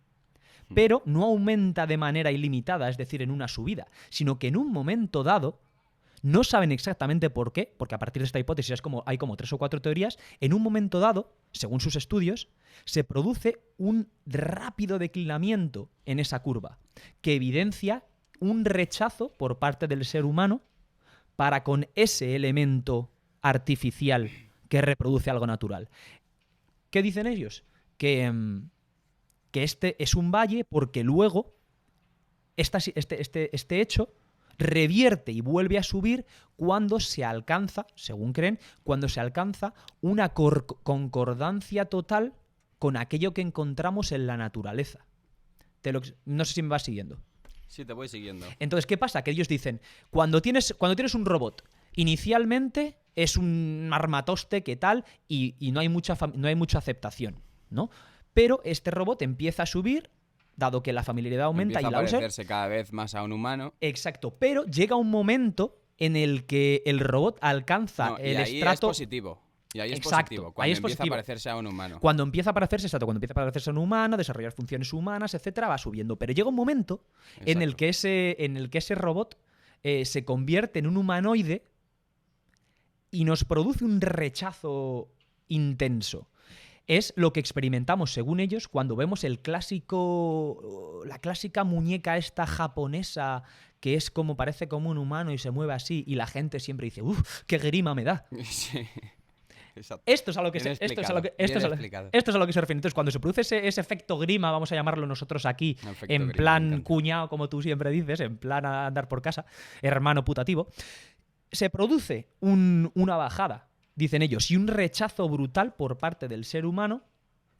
Pero no aumenta de manera ilimitada, es decir, en una subida, sino que en un momento dado, no saben exactamente por qué, porque a partir de esta hipótesis hay como 3 o 4 teorías, en un momento dado, según sus estudios, se produce un rápido declinamiento en esa curva, que evidencia un rechazo por parte del ser humano para con ese elemento artificial que reproduce algo natural. ¿Qué dicen ellos? Que este es un valle porque luego este hecho revierte y vuelve a subir cuando se alcanza, según creen, cuando se alcanza una concordancia total con aquello que encontramos en la naturaleza. No sé si me vas siguiendo. Sí, te voy siguiendo. Entonces, ¿qué pasa? Que ellos dicen, cuando tienes un robot, inicialmente es un armatoste que tal y no hay mucha aceptación, ¿no? Pero este robot empieza a subir, dado que la familiaridad aumenta empieza y la a parecerse cada vez más a un humano. Exacto, pero llega un momento en el que el robot alcanza el ahí estrato. Es positivo. Y ahí es positivo, cuando empieza a parecerse a un humano. Cuando empieza a parecerse a un humano, desarrollar funciones humanas, etcétera, va subiendo. Pero llega un momento en el que ese robot se convierte en un humanoide y nos produce un rechazo intenso. Es lo que experimentamos, según ellos, cuando vemos la clásica muñeca esta japonesa que parece como un humano y se mueve así y la gente siempre dice, ¡uf, qué grima me da! Sí. Exacto. Esto es a lo que se refiere. Entonces, cuando se produce ese efecto grima, vamos a llamarlo nosotros aquí, en plan cuñado, como tú siempre dices, en plan a andar por casa, hermano putativo, se produce una bajada, dicen ellos, y un rechazo brutal por parte del ser humano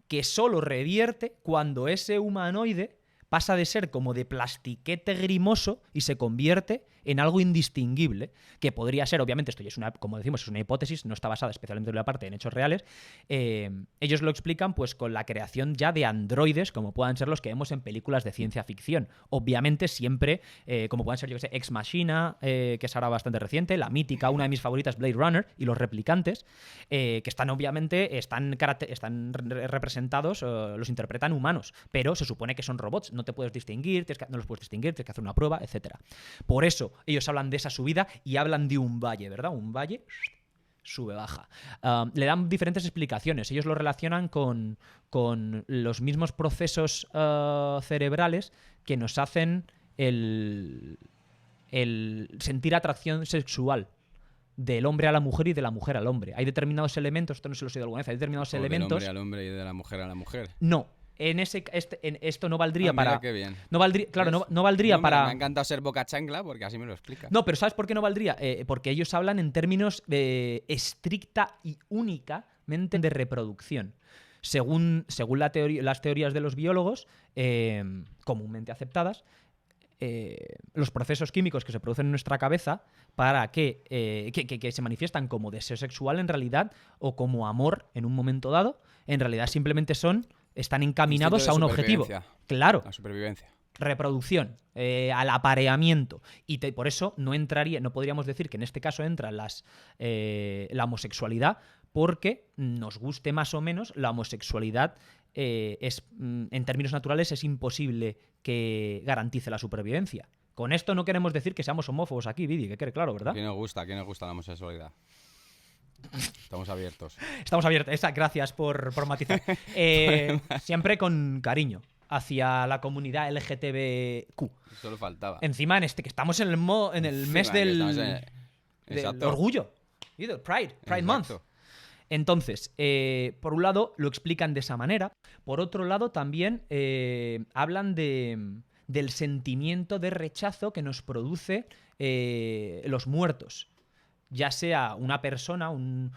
que solo revierte cuando ese humanoide pasa de ser como de plastiquete grimoso y se convierte en algo indistinguible, que podría ser, obviamente, esto ya es como decimos, es una hipótesis, no está basada especialmente en la parte en hechos reales. Ellos lo explican pues con la creación ya de androides, como puedan ser los que vemos en películas de ciencia ficción. Obviamente siempre, como puedan ser, yo que sé, Ex Machina, que es ahora bastante reciente, la mítica, una de mis favoritas, Blade Runner, y los replicantes, que están obviamente, están representados, los interpretan humanos, pero se supone que son robots, no te puedes distinguir, no los puedes distinguir, tienes que hacer una prueba, etc. Por eso ellos hablan de esa subida y hablan de un valle, ¿verdad? Un valle sube-baja. Le dan diferentes explicaciones. Ellos lo relacionan con los mismos procesos cerebrales que nos hacen el sentir atracción sexual del hombre a la mujer y de la mujer al hombre. Hay determinados elementos, esto no se los he oído alguna vez, hay determinados elementos... ¿Del hombre al hombre y de la mujer a la mujer? No. esto no valdría Mira para... qué bien. No valdría, claro, ¿Ves? no valdría No, me para... ha encantado ser boca chancla porque así me lo explicas. No, pero ¿sabes por qué no valdría? Porque ellos hablan en términos estricta y únicamente de reproducción. Según las teorías de los biólogos, comúnmente aceptadas, los procesos químicos que se producen en nuestra cabeza para que se manifiestan como deseo sexual en realidad o como amor en un momento dado, en realidad simplemente están encaminados Instinto de a un objetivo. supervivencia. Claro, La supervivencia. reproducción, al apareamiento. Y por eso no podríamos decir que en este caso entra la homosexualidad, porque nos guste más o menos, la homosexualidad en términos naturales es imposible que garantice la supervivencia. Con esto no queremos decir que seamos homófobos aquí, Vidi, que quede claro, ¿verdad? ¿A quién nos gusta la homosexualidad? Estamos abiertos. Estamos abiertos. Gracias por matizar. Siempre con cariño hacia la comunidad LGTBQ. Solo faltaba. Encima, que estamos en el mes del Exacto. orgullo. Pride Month. Exacto. Entonces, por un lado lo explican de esa manera, por otro lado también hablan del sentimiento de rechazo que nos produce los muertos. Ya sea una persona, un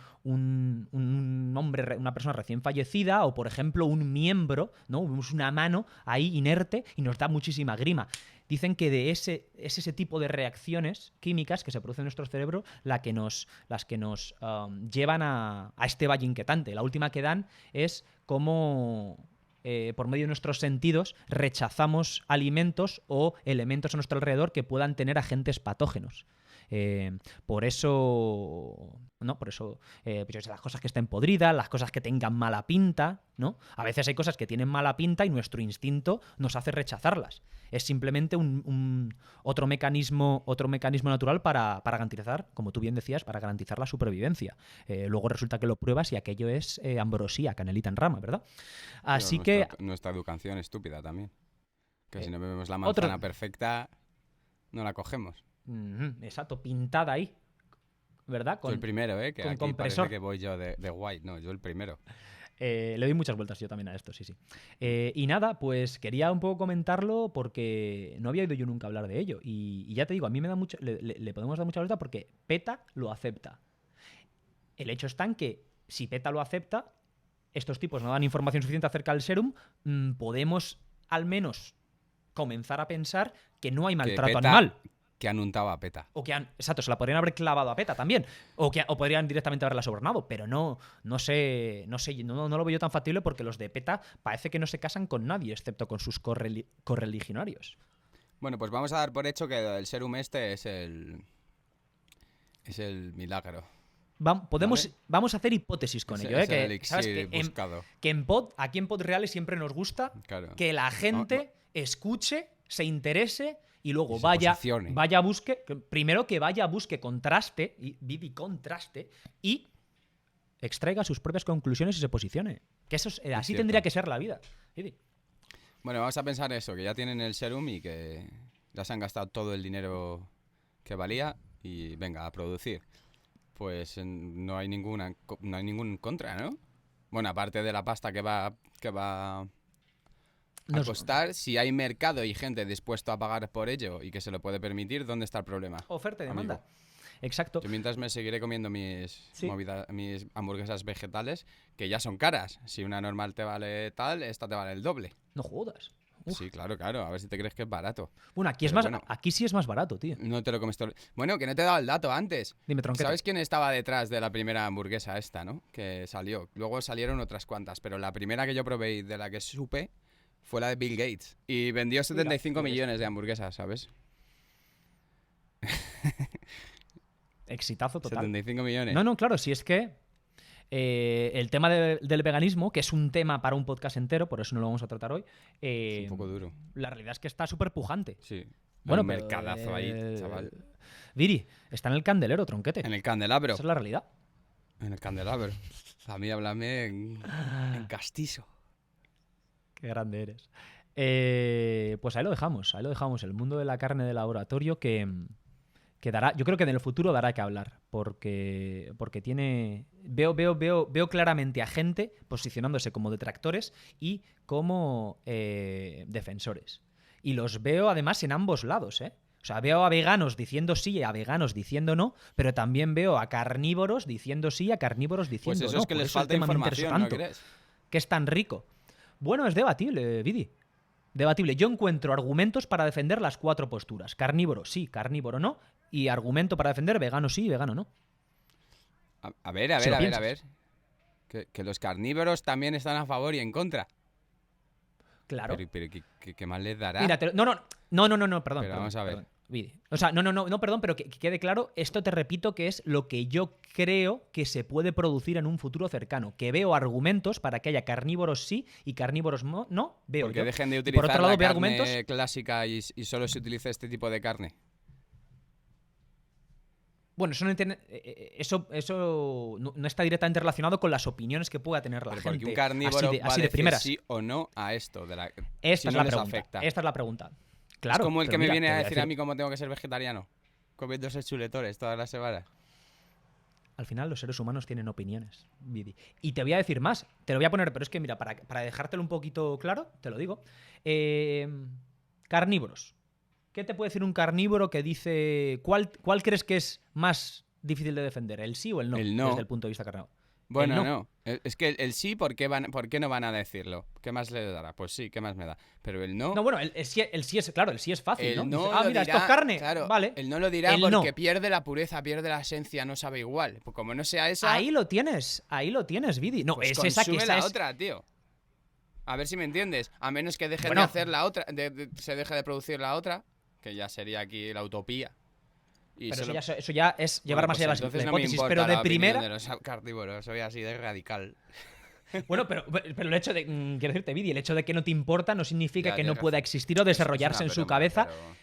hombre, una persona recién fallecida, o por ejemplo un miembro, ¿no? Vemos una mano ahí inerte y nos da muchísima grima. Dicen que es ese tipo de reacciones químicas que se producen en nuestro cerebro las que nos llevan a este valle inquietante. La última que dan es cómo por medio de nuestros sentidos rechazamos alimentos o elementos a nuestro alrededor que puedan tener agentes patógenos. Por eso, pues las cosas que estén podridas, las cosas que tengan mala pinta, ¿no? A veces hay cosas que tienen mala pinta y nuestro instinto nos hace rechazarlas. Es simplemente otro mecanismo natural para garantizar, como tú bien decías, para garantizar la supervivencia. Luego resulta que lo pruebas y aquello es ambrosía, canelita en rama, ¿verdad? Así que... Nuestra educación estúpida también. Que si no bebemos la manzana perfecta, no la cogemos. Exacto, pintada ahí, ¿verdad? Yo el primero, que con aquí compresor. parece que voy yo de guay. No, yo el primero. Le doy muchas vueltas yo también a esto, sí. Y nada, pues quería un poco comentarlo porque no había oído yo nunca hablar de ello. Y ya te digo, a mí me da mucho, le podemos dar mucha vuelta porque PETA lo acepta. El hecho está en que si PETA lo acepta, estos tipos no dan información suficiente acerca del serum, podemos al menos comenzar a pensar que no hay maltrato animal. Que han untado a PETA. Exacto, se la podrían haber clavado a PETA también. O podrían directamente haberla sobornado. Pero no lo veo yo tan factible porque los de PETA parece que no se casan con nadie, excepto con sus correligionarios. Bueno, pues vamos a dar por hecho que el serum este es el milagro. Vamos a hacer hipótesis con ello. Es el que, elixir ¿sabes? buscado. Aquí en Pod Reales siempre nos gusta que la gente escuche, se interese y luego vaya a busque, primero que vaya a busque contraste y extraiga sus propias conclusiones y se posicione. Que eso así tendría que ser la vida. Bueno, vamos a pensar eso, que ya tienen el serum y que ya se han gastado todo el dinero que valía y venga, a producir. Pues no hay ningún contra, ¿no? Bueno, aparte de la pasta que va a costar, si hay mercado y gente dispuesta a pagar por ello y que se lo puede permitir, ¿dónde está el problema? Oferta y demanda. Amigo. Exacto. Yo mientras me seguiré comiendo mis hamburguesas vegetales, que ya son caras. Si una normal te vale tal, esta te vale el doble. No jodas. Sí, claro. A ver si te crees que es barato. Bueno, aquí sí es más barato, tío. No te lo comes todo. Bueno, que no te he dado el dato antes. Dime, tronquete. ¿Sabes quién estaba detrás de la primera hamburguesa esta, no? Que salió. Luego salieron otras cuantas, pero la primera que yo probé y de la que supe fue la de Bill Gates. Y vendió 75 millones de hamburguesas, ¿sabes? Exitazo total. 75 millones. No, claro, si es que el tema del veganismo, que es un tema para un podcast entero, por eso no lo vamos a tratar hoy. Es un poco duro. La realidad es que está súper pujante. Sí. Bueno, un mercadazo ahí, chaval. Viri, está en el candelero, tronquete. En el candelabro. Esa es la realidad. En el candelabro. A mí háblame en castizo. Qué grande eres. Pues ahí lo dejamos. El mundo de la carne de laboratorio que Yo creo que en el futuro dará que hablar, porque tiene... Veo claramente a gente posicionándose como detractores y como defensores. Y los veo además en ambos lados, ¿eh? O sea, veo a veganos diciendo sí y a veganos diciendo no, pero también veo a carnívoros diciendo sí y a carnívoros diciendo Pues eso no. es que Por les eso el falta tema me información, interesa ¿no tanto, crees? que es tan rico. Bueno, es debatible, Vidi. Debatible. Yo encuentro argumentos para defender las 4 posturas. Carnívoro sí, carnívoro no. Y argumento para defender vegano sí y vegano no. A ver. Si lo piensas. Que los carnívoros también están a favor y en contra. Claro. Pero ¿qué más les dará? Mira, no, perdón. Pero vamos a ver. Perdón, Vidi. O sea, no, perdón, pero que quede claro, esto te repito que es lo que yo creo que se puede producir en un futuro cercano. Que veo argumentos para que haya carnívoros sí y carnívoros no, veo Porque yo. dejen de Y utilizar por otro lado, la veo carne argumentos. clásica y solo se utilice este tipo de carne. Bueno, eso no está directamente relacionado con las opiniones que pueda tener la Pero gente. porque un carnívoro va a así de decir primeras. sí o no a esto. Esta si es no la les pregunta. afecta. Esta es la pregunta. Claro. Es como el pero que me mira, viene te a voy decir a mí cómo tengo que ser vegetariano. Comiéndose chuletores todas las semanas. Al final los seres humanos tienen opiniones, Vidi. Y te voy a decir más, te lo voy a poner, pero es que mira, para dejártelo un poquito claro, te lo digo. Carnívoros. ¿Qué te puede decir un carnívoro que dice... ¿Cuál crees que es más difícil de defender? ¿El sí o el no? El no. Desde el punto de vista carnívoro. Bueno, El no. Es que el sí, ¿por qué no van a decirlo? ¿Qué más le dará? Pues sí, ¿qué más me da? Pero el no... No, bueno, el sí es, claro, el sí es fácil, El ¿no? no Dice, lo mira, dirá, esto es carne. claro, Vale. el no lo dirá El porque no. pierde la pureza, pierde la esencia, no sabe igual. Pues como no sea esa, Ahí lo tienes, Vidi. No, pues es esa que consume esa la es... otra, tío. A ver si me entiendes. A menos que dejen Bueno. de hacer la otra, se deje de producir la otra, que ya sería aquí la utopía. Y Pero solo- eso ya es llevar Bueno, más allá pues la entonces no me hipótesis, importa pero de la opinión primera... de los carnívoros, soy así de radical. Bueno, pero el hecho de... quiero decirte, Vidi, el hecho de que no te importa no significa Ya, que no tienes pueda razón. existir o desarrollarse en Es su una broma, cabeza. pero-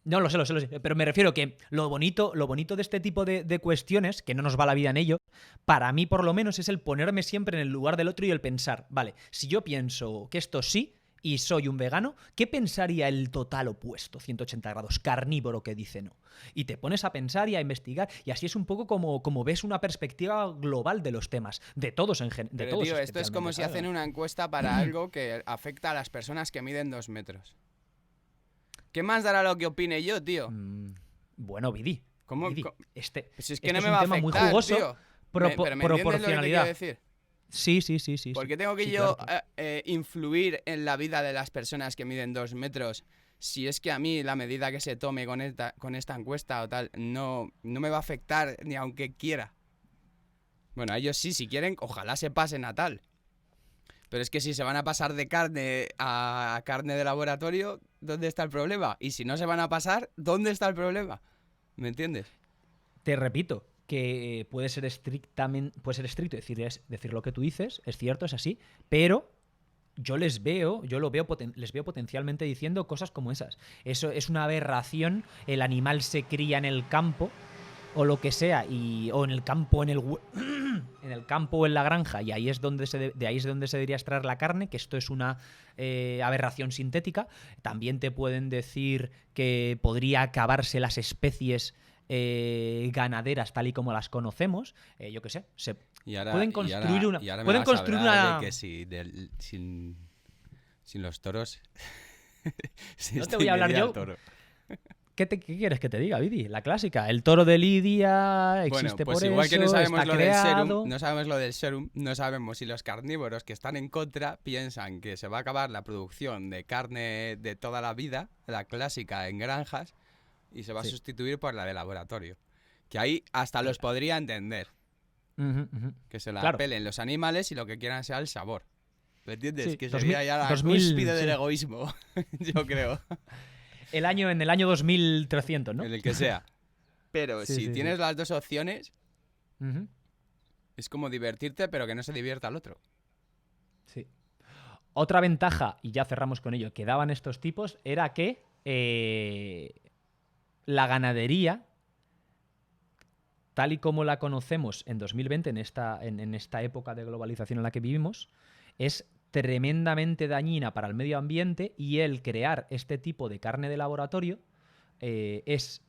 No, lo sé. Pero me refiero que lo bonito de este tipo de cuestiones, que no nos va la vida en ello, para mí por lo menos es el ponerme siempre en el lugar del otro y el pensar, vale, si yo pienso que esto sí y soy un vegano, ¿qué pensaría el total opuesto, 180 grados, carnívoro que dice no? Y te pones a pensar y a investigar, y así es un poco como ves una perspectiva global de los temas, de todos en general. Pero tío, esto es como si hacen una encuesta para algo que afecta a las personas que miden 2 metros. ¿Qué más dará lo que opine yo, tío? Bueno, Vidi. ¿Cómo? Vidi, Pues es que esto no es me un va a tema afectar, muy jugoso. tío. ¿Pero me entiendes lo que te Proporcionalidad. quiero decir? Sí. ¿Por qué tengo que Sí, yo claro. influir en la vida de las personas que miden 2 metros si es que a mí la medida que se tome con esta encuesta o tal no me va a afectar ni aunque quiera? Bueno, a ellos sí, si quieren, ojalá se pasen a tal. Pero es que si se van a pasar de carne a carne de laboratorio, ¿dónde está el problema? Y si no se van a pasar, ¿dónde está el problema? ¿Me entiendes? Te repito que puede ser estricto decir lo que tú dices, es cierto, es así, pero les veo potencialmente diciendo cosas como esas. Eso es una aberración, el animal se cría en el campo o lo que sea, o en el campo, en el campo o en la granja, y ahí es donde de ahí es donde se debería extraer la carne, que esto es una aberración sintética. También te pueden decir que podría acabarse las especies ganaderas tal y como las conocemos. Yo qué sé, pueden construir una... y ahora me Pueden vas a construir hablar una... de que sin los toros se No te voy a hablar extinguiría yo. el toro. ¿Qué quieres que te diga, Vidi? La clásica. El toro de Lidia existe Bueno, pues por igual eso, que no sabemos está lo del creado... serum, no sabemos lo del serum, no sabemos si los carnívoros que están en contra piensan que se va a acabar la producción de carne de toda la vida, la clásica en granjas, y se va a Sí. sustituir por la de laboratorio. Que ahí hasta los podría entender, Ujú. que se la Claro. pelen los animales y lo que quieran sea el sabor. ¿Me entiendes? Sí, Que 2000 sería ya la 2000, cúspide del sí. egoísmo, yo creo, En el año 2300, ¿no? en el que sea. Pero Sí, si sí, tienes sí. las dos opciones, Ujú. es como divertirte, pero que no se divierta el otro. Sí. Otra ventaja, y ya cerramos con ello, que daban estos tipos era que la ganadería, tal y como la conocemos en 2020, en esta época de globalización en la que vivimos, es tremendamente dañina para el medio ambiente, y el crear este tipo de carne de laboratorio es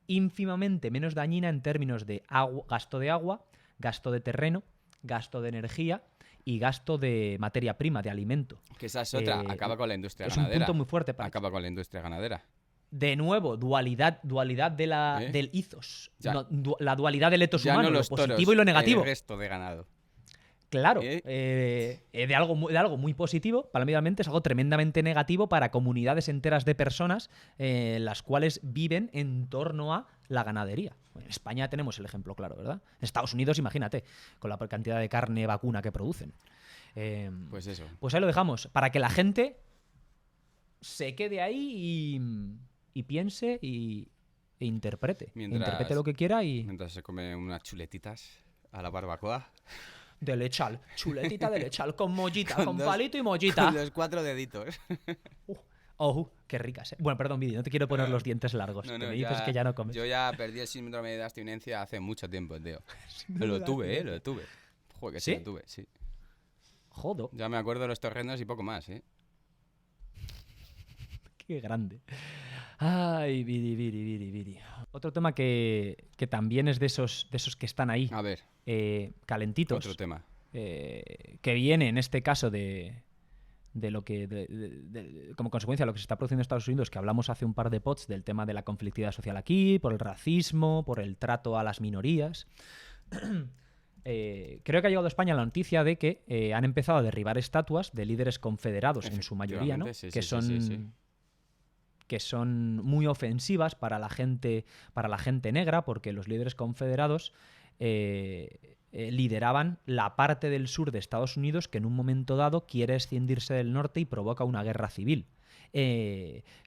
ínfimamente menos dañina en términos de gasto de agua, gasto de terreno, gasto de energía y gasto de materia prima, de alimento. Que esa es otra, acaba con la industria Es ganadera. un punto muy fuerte para Acaba con la industria ganadera. De nuevo, dualidad ¿Eh? del ethos. Ya. No, la dualidad del ethos Ya humano, no lo los positivo toros, y lo negativo. el resto de ganado. Claro, ¿Eh? de algo muy positivo, para mí realmente es algo tremendamente negativo para comunidades enteras de personas las cuales viven en torno a la ganadería. En España tenemos el ejemplo claro, ¿verdad? En Estados Unidos, imagínate, con la cantidad de carne vacuna que producen. Pues eso. Pues ahí lo dejamos, para que la gente se quede ahí y piense e interprete. Interprete lo que quiera y... Mientras se come unas chuletitas a la barbacoa. De lechal, chuletita de lechal, con mollita, con dos- palito y mollita. Con los 4 deditos. Qué ricas. Bueno, perdón, Vidi, no te quiero poner los dientes largos. No, que no, me dices que ya no comes. Yo ya perdí el síndrome de abstinencia hace mucho tiempo, tío. Lo tuve, lo tuve. Joder, que sí ¿Sí? lo tuve, sí. Jodo, Ya me acuerdo de los torrendos y poco más, ¿eh? qué grande. Ay, Vidi. Otro tema que también es de esos que están ahí, A ver, calentitos. otro tema. Que viene en este caso de lo que como consecuencia de lo que se está produciendo en Estados Unidos, que hablamos hace un par de pods del tema de la conflictividad social aquí, por el racismo, por el trato a las minorías. Creo que ha llegado a España la noticia de que han empezado a derribar estatuas de líderes confederados, en su mayoría, ¿no? Efectivamente, sí, que sí, son sí, sí. que son muy ofensivas para la gente negra, porque los líderes confederados lideraban la parte del sur de Estados Unidos que en un momento dado quiere escindirse del norte y provoca una guerra civil.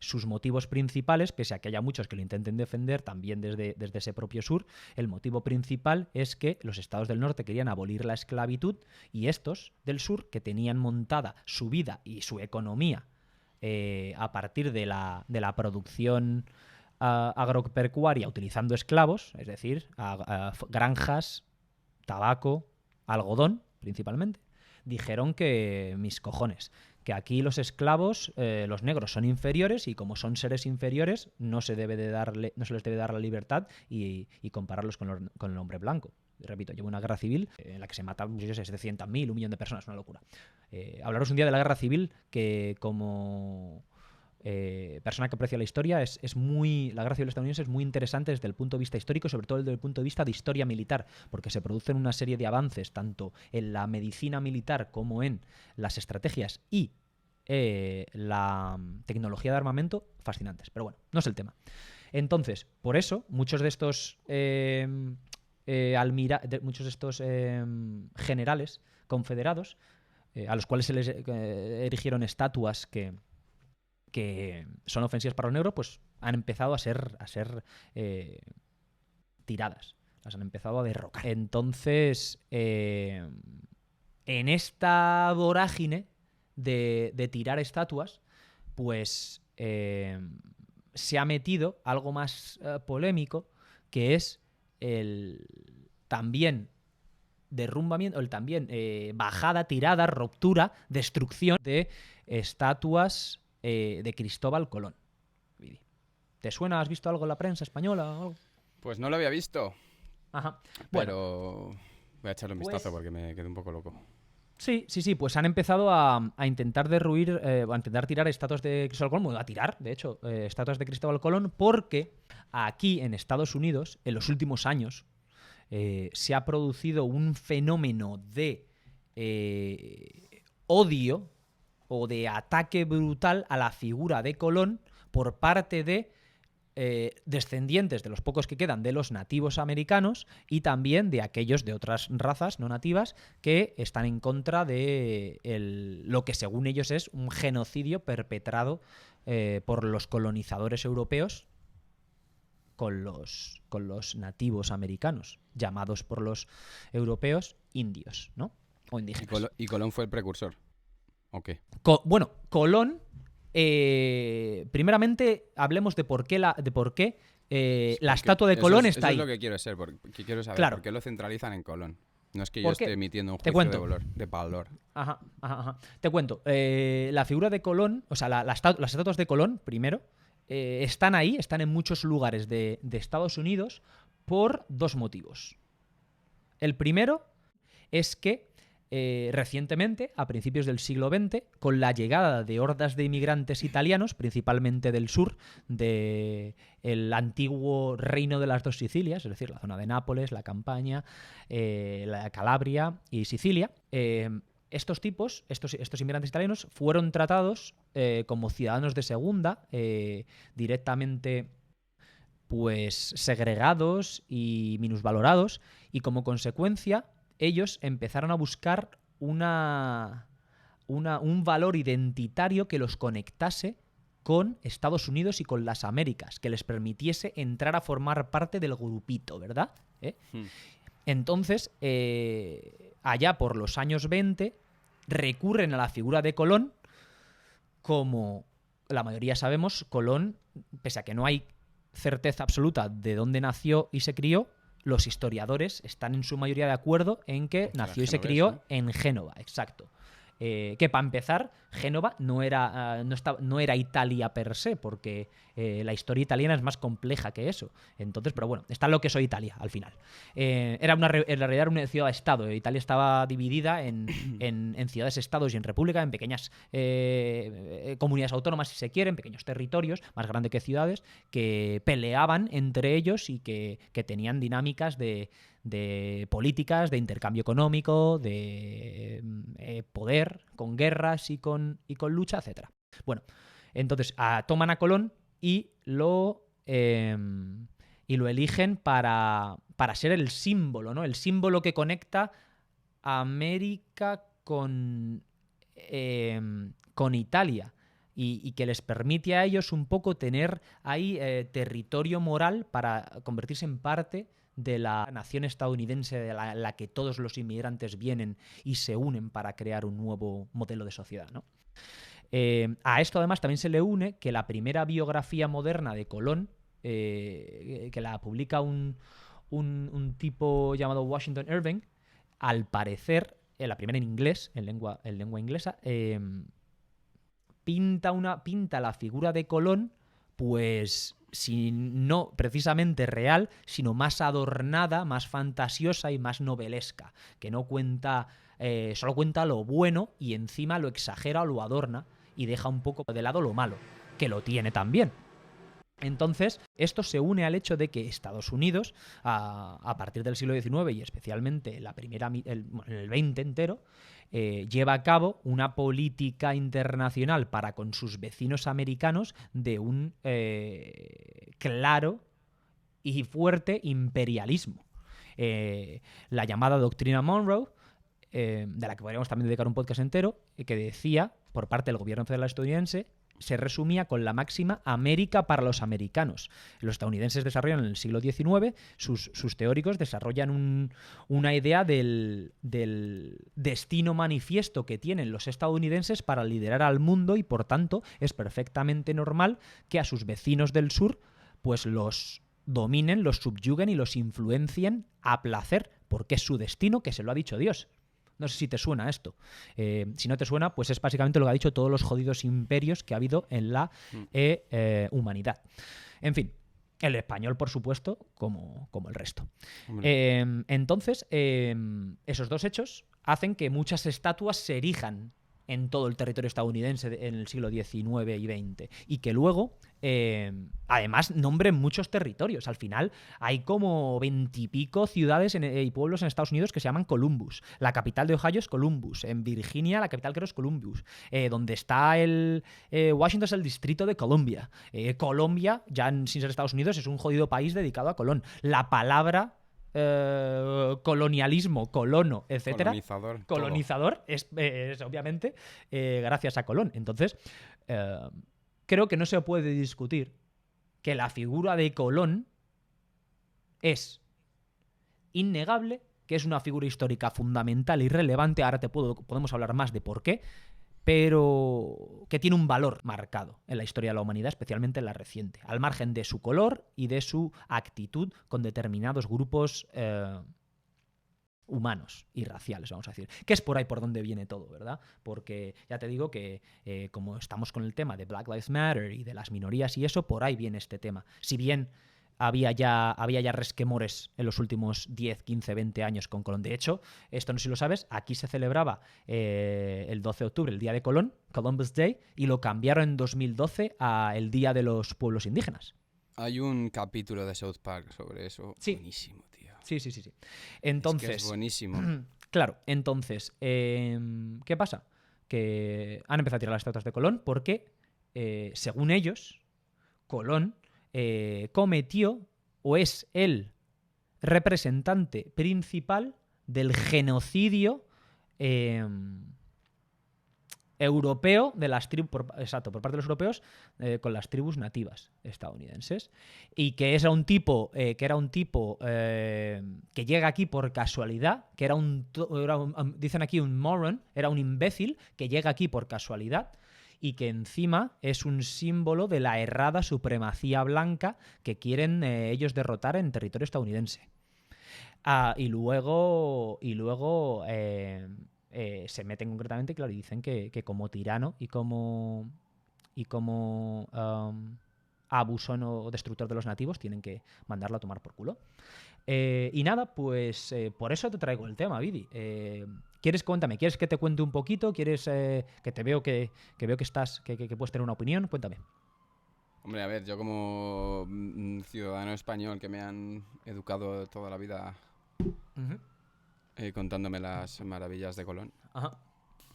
Sus motivos principales, pese a que haya muchos que lo intenten defender también desde ese propio sur, el motivo principal es que los estados del norte querían abolir la esclavitud y estos del sur, que tenían montada su vida y su economía a partir de la producción agropecuaria utilizando esclavos, es decir, granjas, tabaco, algodón principalmente, dijeron que mis cojones, que aquí los esclavos, los negros son inferiores y como son seres inferiores no se les debe dar la libertad y compararlos con el hombre blanco. Repito, llevo una guerra civil en la que se matan, yo sé, 700.000, 1 millón de personas, una locura. Hablaros un día de la guerra civil, que como persona que aprecia la historia, la guerra civil estadounidense es muy interesante desde el punto de vista histórico, sobre todo desde el punto de vista de historia militar, porque se producen una serie de avances tanto en la medicina militar como en las estrategias y la tecnología de armamento fascinantes. Pero bueno, no es el tema. Entonces, por eso, muchos de estos generales confederados, a los cuales se les erigieron estatuas que son ofensivas para los negros, pues han empezado a ser tiradas. Las han empezado a derrocar. Entonces, en esta vorágine de tirar estatuas, pues se ha metido algo más polémico, que es el también derrumbamiento, el también bajada, tirada, ruptura, destrucción de estatuas de Cristóbal Colón. ¿Te suena? ¿Has visto algo en la prensa española o algo? Pues no lo había visto, Ajá. Bueno, pero voy a echarle un vistazo porque me quedé un poco loco. sí, pues han empezado a intentar derruir, a intentar tirar estatuas de Cristóbal Colón, bueno, a tirar, de hecho, estatuas de Cristóbal Colón, porque aquí en Estados Unidos, en los últimos años, se ha producido un fenómeno de odio o de ataque brutal a la figura de Colón por parte de descendientes, de los pocos que quedan, de los nativos americanos y también de aquellos de otras razas no nativas que están en contra de lo que según ellos es un genocidio perpetrado por los colonizadores europeos con los nativos americanos, llamados por los europeos indios, ¿no? O indígenas. ¿Y Colón fue el precursor? ¿O qué? Bueno, Colón, primeramente hablemos de por qué la estatua de Colón está eso ahí. Es lo que quiero quiero saber, Claro. ¿por qué lo centralizan en Colón? No es que yo ¿Por qué? esté emitiendo un Te juicio cuento. de valor. Ajá. Te cuento. La figura de Colón, o sea, las estatuas de Colón, primero, están ahí, están en muchos lugares de Estados Unidos por dos motivos. El primero es que recientemente, a principios del siglo XX, con la llegada de hordas de inmigrantes italianos, principalmente del sur, del antiguo reino de las dos Sicilias, es decir, la zona de Nápoles, la Campania, la Calabria y Sicilia, estos inmigrantes italianos fueron tratados como ciudadanos de segunda, directamente pues segregados y minusvalorados, y como consecuencia ellos empezaron a buscar un valor identitario que los conectase con Estados Unidos y con las Américas, que les permitiese entrar a formar parte del grupito, ¿verdad? Entonces, allá por los años 20, recurren a la figura de Colón. Como la mayoría sabemos, Colón, pese a que no hay certeza absoluta de dónde nació y se crió, los historiadores están en su mayoría de acuerdo en que nació y se crió en Génova, exacto. Que para empezar, Génova no era Italia per se, porque la historia italiana es más compleja que eso. Entonces, pero bueno, está lo que soy Italia al final. En realidad era una ciudad-estado. Italia estaba dividida en ciudades-estados y en república, en pequeñas comunidades autónomas, si se quiere, en pequeños territorios, más grandes que ciudades, que peleaban entre ellos y que tenían dinámicas de políticas, de intercambio económico, de poder, con guerras y con lucha, etc. Bueno, entonces toman a Colón y lo eligen para ser el símbolo, ¿no? El símbolo que conecta a América con Italia. Y que les permite a ellos un poco tener ahí territorio moral para convertirse en parte de la nación estadounidense de la que todos los inmigrantes vienen y se unen para crear un nuevo modelo de sociedad, ¿no? A esto además también se le une que la primera biografía moderna de Colón, que la publica un tipo llamado Washington Irving, al parecer, la primera en inglés, en lengua inglesa, pinta la figura de Colón, pues no precisamente real, sino más adornada, más fantasiosa y más novelesca, que no cuenta, solo cuenta lo bueno y encima lo exagera o lo adorna y deja un poco de lado lo malo, que lo tiene también. Entonces, esto se une al hecho de que Estados Unidos, a partir del siglo XIX y especialmente el XX entero, lleva a cabo una política internacional para con sus vecinos americanos de un claro y fuerte imperialismo. La llamada Doctrina Monroe, de la que podríamos también dedicar un podcast entero, que decía, por parte del gobierno federal estadounidense, se resumía con la máxima América para los americanos. Los estadounidenses desarrollan en el siglo XIX, sus teóricos desarrollan una idea del destino manifiesto que tienen los estadounidenses para liderar al mundo y, por tanto, es perfectamente normal que a sus vecinos del sur pues los dominen, los subyuguen y los influencien a placer, porque es su destino, que se lo ha dicho Dios. No sé si te suena esto. Si no te suena, pues es básicamente lo que ha dicho todos los jodidos imperios que ha habido en la humanidad. En fin, el español, por supuesto, como el resto. Entonces, esos dos hechos hacen que muchas estatuas se erijan en todo el territorio estadounidense en el siglo XIX y XX. Y que luego, además, nombren muchos territorios. Al final hay como 20 y pico ciudades y pueblos en Estados Unidos que se llaman Columbus. La capital de Ohio es Columbus. En Virginia la capital creo es Columbus. Donde está Washington es el distrito de Columbia. Colombia, ya sin ser Estados Unidos, es un jodido país dedicado a Colón. La palabra colonialismo, colono, etcétera, colonizador es obviamente gracias a Colón. Entonces, creo que no se puede discutir que la figura de Colón es innegable, que es una figura histórica fundamental y relevante. Ahora podemos hablar más de por qué, pero que tiene un valor marcado en la historia de la humanidad, especialmente en la reciente, al margen de su color y de su actitud con determinados grupos humanos y raciales, vamos a decir. Que es por ahí por donde viene todo, ¿verdad? Porque ya te digo que como estamos con el tema de Black Lives Matter y de las minorías y eso, por ahí viene este tema. Si bien había ya resquemores en los últimos 10, 15, 20 años con Colón. De hecho, esto no sé si lo sabes, aquí se celebraba el 12 de octubre, el Día de Colón, Columbus Day, y lo cambiaron en 2012 a el Día de los Pueblos Indígenas. Hay un capítulo de South Park sobre eso. Sí. Buenísimo, tío. Sí. Entonces, Es que es buenísimo. Claro, entonces, ¿qué pasa? Que han empezado a tirar las estatuas de Colón porque, según ellos, Colón cometió o es el representante principal del genocidio europeo de las tribus, por parte de los europeos, con las tribus nativas estadounidenses, y que era un tipo que llega aquí por casualidad, que era dicen aquí un moron, era un imbécil que llega aquí por casualidad y que encima es un símbolo de la errada supremacía blanca que quieren ellos derrotar en territorio estadounidense. Y luego se meten concretamente, claro, y dicen que como tirano y como abusón o destructor de los nativos tienen que mandarlo a tomar por culo. Y nada, pues por eso te traigo el tema, Vidi. Cuéntame, ¿quieres que te cuente un poquito? ¿Quieres que te veo que estás, que puedes tener una opinión? Cuéntame. Hombre, a ver, yo como ciudadano español que me han educado toda la vida contándome las maravillas de Colón, Ajá.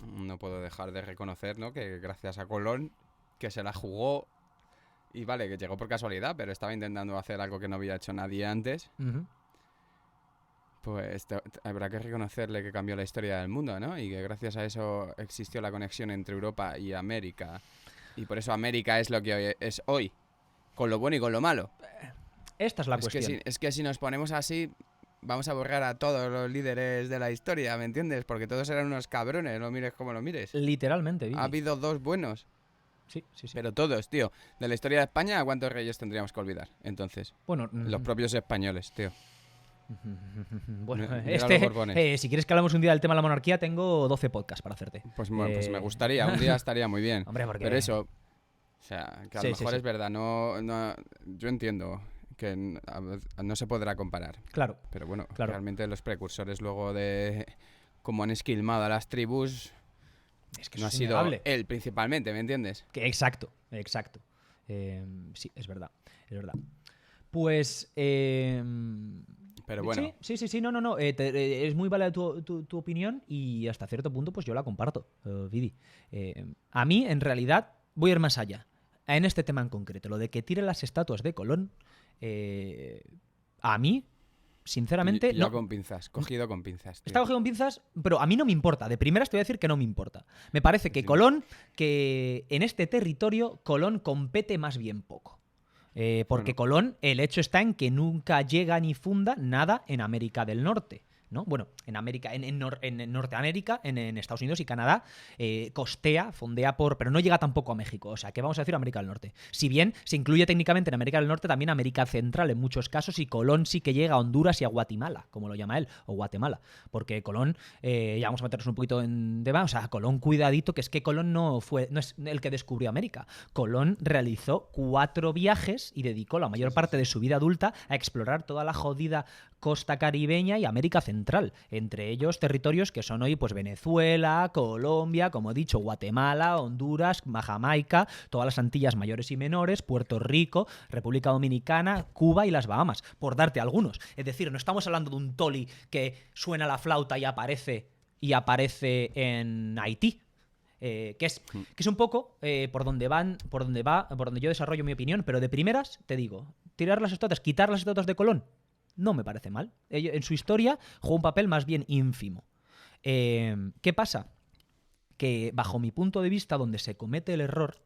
no puedo dejar de reconocer, ¿no?, que gracias a Colón, que se la jugó y vale, que llegó por casualidad, pero estaba intentando hacer algo que no había hecho nadie antes, pues habrá que reconocerle que cambió la historia del mundo, ¿no? Y que gracias a eso existió la conexión entre Europa y América. Y por eso América es lo que hoy es hoy, con lo bueno y con lo malo. Esta es la cuestión. Es que si nos ponemos así, vamos a borrar a todos los líderes de la historia, ¿me entiendes? Porque todos eran unos cabrones, lo mires como lo mires. Literalmente, Vidi. Ha habido 2 buenos. Sí. Pero todos, tío. De la historia de España, ¿a cuántos reyes tendríamos que olvidar? Entonces, Bueno, los propios españoles, tío. Bueno, Mira los Borbones. si quieres que hablemos un día del tema de la monarquía, tengo 12 podcasts para hacerte. Pues me gustaría, un día estaría muy bien. Hombre, porque... Pero eso, o sea, que a lo mejor sí. es verdad, no, yo entiendo que no se podrá comparar. Claro. Pero bueno, claro. Realmente los precursores luego de cómo han esquilmado a las tribus, Es que no ha es sido innegable. él principalmente, ¿me entiendes? Exacto. Sí, es verdad. Pues... Pero bueno. Sí, no. Es muy válida tu opinión y hasta cierto punto pues yo la comparto, Vidi. A mí, en realidad, voy a ir más allá. En este tema en concreto, lo de que tiren las estatuas de Colón, a mí, sinceramente... Cogido con pinzas. Tío. Está cogido con pinzas, pero a mí no me importa. De primeras te voy a decir que no me importa. Me parece que Colón, que en este territorio, Colón compete más bien poco. Porque Colón, el hecho está en que nunca llega ni funda nada en América del Norte, ¿no? Bueno, en América, en Norteamérica, en Estados Unidos y Canadá, fondea pero no llega tampoco a México. O sea, ¿qué vamos a decir América del Norte? Si bien se incluye técnicamente en América del Norte también América Central en muchos casos, y Colón sí que llega a Honduras y a Guatemala, como lo llama él, o Guatemala. Porque Colón, ya vamos a meternos un poquito en debate, o sea, Colón, cuidadito, que es que Colón no es el que descubrió América. Colón realizó 4 viajes y dedicó la mayor parte de su vida adulta a explorar toda la jodida costa caribeña y América Central, entre ellos territorios que son hoy pues Venezuela, Colombia, como he dicho, Guatemala, Honduras, Jamaica, todas las Antillas mayores y menores, Puerto Rico, República Dominicana, Cuba y las Bahamas, por darte algunos. Es decir, no estamos hablando de un toli que suena la flauta y aparece en Haití. Que es un poco por donde yo desarrollo mi opinión, pero de primeras te digo, quitar las estatuas de Colón, no me parece mal. En su historia jugó un papel más bien ínfimo. ¿Qué pasa? Que bajo mi punto de vista, donde se comete el error,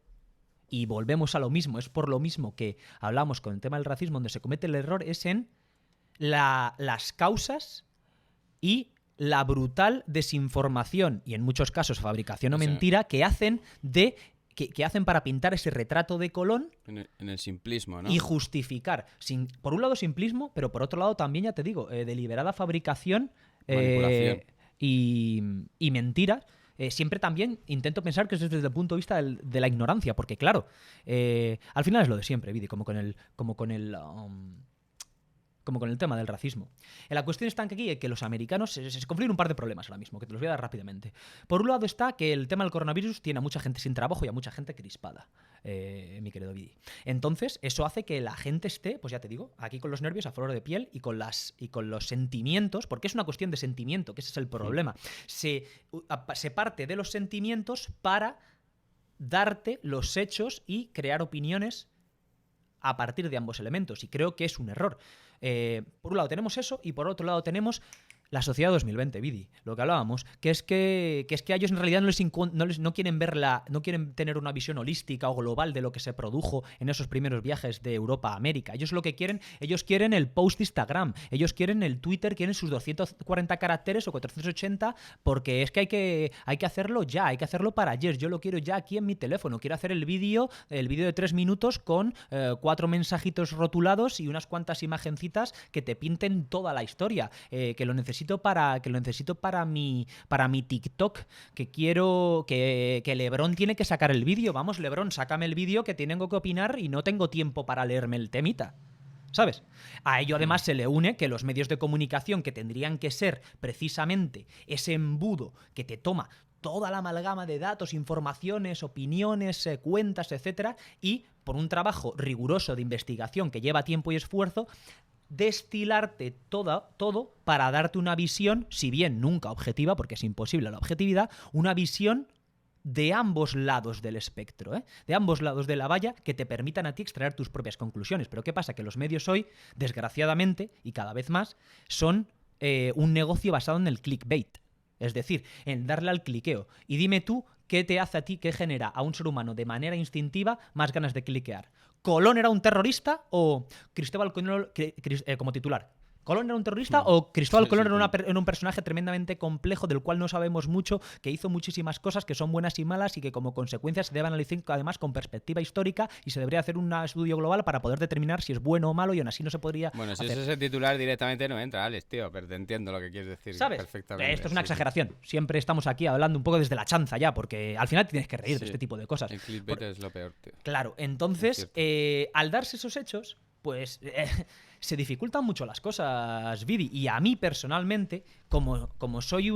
y volvemos a lo mismo, es por lo mismo que hablamos con el tema del racismo, donde se comete el error es en las causas y la brutal desinformación, y en muchos casos fabricación o mentira, que hacen para pintar ese retrato de Colón en el simplismo, ¿no? Y justificar, por un lado simplismo, pero por otro lado también, ya te digo, deliberada fabricación Manipulación. Y mentiras, siempre también intento pensar que es desde el punto de vista de la ignorancia, porque claro, al final es lo de siempre, Vidi, como con el tema del racismo. La cuestión está aquí que los americanos se confluyen un par de problemas ahora mismo, que te los voy a dar rápidamente. Por un lado está que el tema del coronavirus tiene a mucha gente sin trabajo y a mucha gente crispada, mi querido Vidi. Entonces, eso hace que la gente esté, pues ya te digo, aquí con los nervios a flor de piel y con los sentimientos, porque es una cuestión de sentimiento, que ese es el problema. Se parte de los sentimientos para darte los hechos y crear opiniones a partir de ambos elementos, y creo que es un error. Por un lado tenemos eso y por otro lado tenemos la sociedad 2020, Vidi, lo que hablábamos, que es que a ellos en realidad no quieren no quieren tener una visión holística o global de lo que se produjo en esos primeros viajes de Europa a América. Ellos quieren el post de Instagram, ellos quieren el Twitter, quieren sus 240 caracteres o 480, porque es que hay que hacerlo ya, hay que hacerlo para ayer. Yo lo quiero ya aquí en mi teléfono, quiero hacer el vídeo de 3 minutos con 4 mensajitos rotulados y unas cuantas imagencitas que te pinten toda la historia, que lo necesito para mi TikTok, que quiero que LeBron tiene que sacar el vídeo. Vamos, LeBron, sácame el vídeo que tengo que opinar y no tengo tiempo para leerme el temita, ¿sabes? A ello además se le une que los medios de comunicación, que tendrían que ser precisamente ese embudo que te toma toda la amalgama de datos, informaciones, opiniones, cuentas, etcétera, y por un trabajo riguroso de investigación que lleva tiempo y esfuerzo, destilarte todo para darte una visión, si bien nunca objetiva, porque es imposible la objetividad, una visión de ambos lados del espectro, de ambos lados de la valla, que te permitan a ti extraer tus propias conclusiones. Pero ¿qué pasa? Que los medios hoy, desgraciadamente, y cada vez más, son un negocio basado en el clickbait. Es decir, en darle al cliqueo. Y dime tú, ¿qué te hace a ti, qué genera a un ser humano de manera instintiva más ganas de cliquear? ¿Colón era un terrorista o Cristóbal Colón como titular? ¿Colón era un terrorista o Cristóbal Colón era un personaje tremendamente complejo del cual no sabemos mucho, que hizo muchísimas cosas que son buenas y malas y que como consecuencia se debe analizar además con perspectiva histórica y se debería hacer un estudio global para poder determinar si es bueno o malo y aún así no se podría Bueno, si hacer? es ese titular directamente no entra, Alex, tío, pero te entiendo lo que quieres decir. ¿Sabes? Perfectamente. Esto es una exageración. Siempre estamos aquí hablando un poco desde la chanza ya, porque al final tienes que reír de Sí. este tipo de cosas. El clickbait es lo peor, tío. Claro, Es entonces, cierto. al darse esos hechos, pues se dificultan mucho las cosas, Vidi. Y a mí personalmente, como soy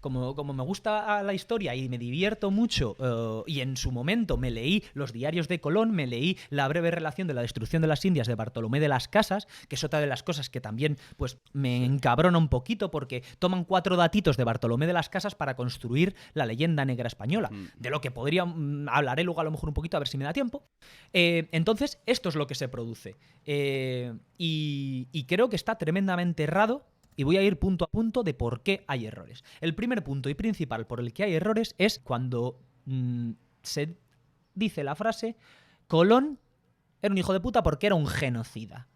como me gusta la historia y me divierto mucho, y en su momento me leí los diarios de Colón, me leí la breve relación de la destrucción de las Indias de Bartolomé de las Casas, que es otra de las cosas que también pues me encabrona un poquito, porque toman 4 datitos de Bartolomé de las Casas para construir la leyenda negra española, de lo que hablaré luego a lo mejor un poquito, a ver si me da tiempo. Entonces, esto es lo que se produce. Y creo que está tremendamente errado. Y voy a ir punto a punto de por qué hay errores. El primer punto y principal por el que hay errores es cuando se dice la frase: Colón era un hijo de puta porque era un genocida.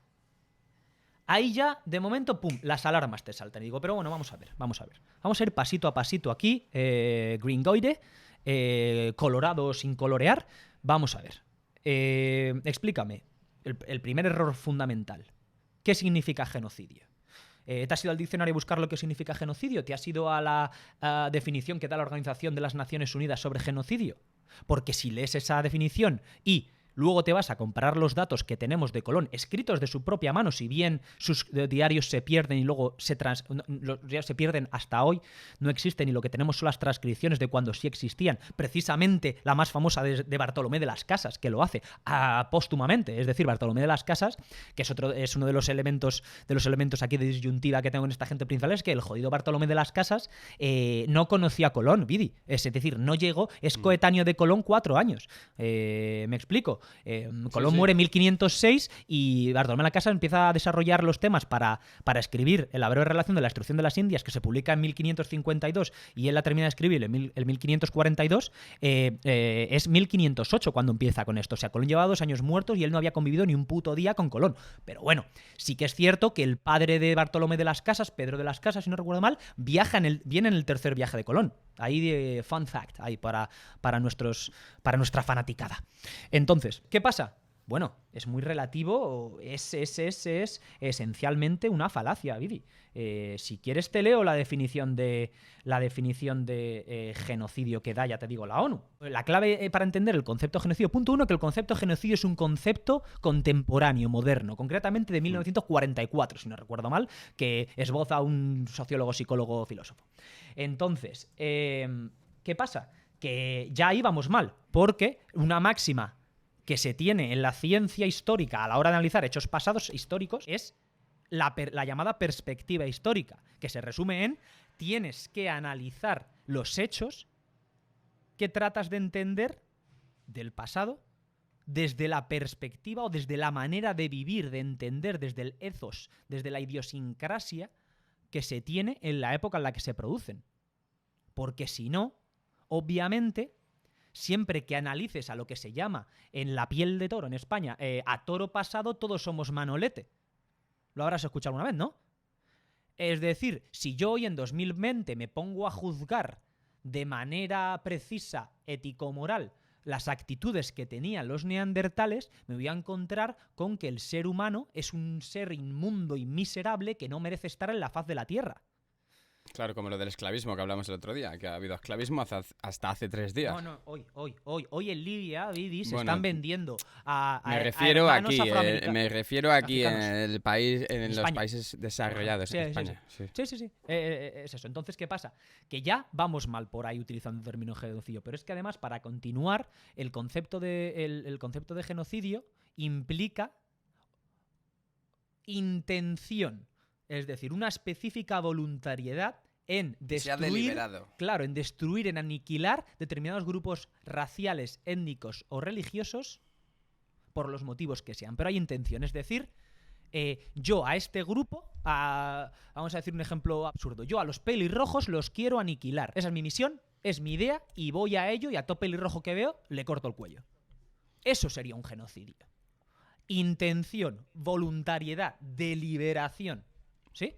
Ahí ya, de momento, pum, las alarmas te saltan. Y digo, pero bueno, vamos a ver. Vamos a ir pasito a pasito aquí, gringoide, colorado sin colorear. Vamos a ver. Explícame, el primer error fundamental. ¿Qué significa genocidio? ¿Te has ido al diccionario a buscar lo que significa genocidio? ¿Te has ido a la definición que da la Organización de las Naciones Unidas sobre genocidio? Porque si lees esa definición y luego te vas a comparar los datos que tenemos de Colón, escritos de su propia mano, si bien sus diarios se pierden y luego los diarios se pierden hasta hoy, no existen, y lo que tenemos son las transcripciones de cuando sí existían, precisamente la más famosa de Bartolomé de las Casas, que lo hace póstumamente, es decir, Bartolomé de las Casas, que es uno de los elementos aquí de disyuntiva que tengo en esta gente principal, es que el jodido Bartolomé de las Casas no conocía a Colón, Vidi, es decir, no llegó, es coetáneo de Colón 4 años. ¿Me explico? Colón muere en 1506 y Bartolomé de las Casas empieza a desarrollar los temas para escribir la breve relación de la destrucción de las Indias, que se publica en 1552 y él la termina de escribir en 1542. Es 1508 cuando empieza con esto. O sea, Colón llevaba 2 años muertos y él no había convivido ni un puto día con Colón. Pero bueno, sí que es cierto que el padre de Bartolomé de las Casas, Pedro de las Casas, si no recuerdo mal, viene en el tercer viaje de Colón. Ahí de fun fact, ahí para nuestra fanaticada. Entonces, ¿qué pasa? Bueno, es muy relativo, es esencialmente una falacia, Vidi. Si quieres te leo la definición de genocidio que da, ya te digo, la ONU. La clave para entender el concepto de genocidio, punto 1, que el concepto de genocidio es un concepto contemporáneo, moderno, concretamente de 1944, si no recuerdo mal, que esboza un sociólogo, psicólogo, filósofo. Entonces, ¿qué pasa? Que ya íbamos mal, porque una máxima que se tiene en la ciencia histórica a la hora de analizar hechos pasados históricos es la llamada perspectiva histórica, que se resume en tienes que analizar los hechos que tratas de entender del pasado desde la perspectiva o desde la manera de vivir, de entender, desde el ethos, desde la idiosincrasia que se tiene en la época en la que se producen. Porque si no, obviamente, siempre que analices a lo que se llama en la piel de toro en España, a toro pasado todos somos Manolete. Lo habrás escuchado alguna vez, ¿no? Es decir, si yo hoy en 2020 me pongo a juzgar de manera precisa, ético-moral, las actitudes que tenían los neandertales, me voy a encontrar con que el ser humano es un ser inmundo y miserable que no merece estar en la faz de la Tierra. Claro, como lo del esclavismo que hablamos el otro día, que ha habido esclavismo hasta hace 3 días. No, hoy en Libia, Vidi, se están vendiendo a me refiero hermanos aquí, afroamericanos. me refiero aquí en africanos. el país, en los España. países desarrollados, en España. Sí. Es eso. Entonces, ¿qué pasa? Que ya vamos mal por ahí utilizando el término genocidio, pero es que además, para continuar, el concepto de genocidio implica intención, es decir, una específica voluntariedad en destruir, en destruir, en aniquilar determinados grupos raciales, étnicos o religiosos por los motivos que sean. Pero hay intención, es decir, yo a este grupo, vamos a decir un ejemplo absurdo, yo a los pelirrojos los quiero aniquilar. Esa es mi misión, es mi idea y voy a ello y a todo pelirrojo que veo le corto el cuello. Eso sería un genocidio. Intención, voluntariedad, deliberación. ¿Sí?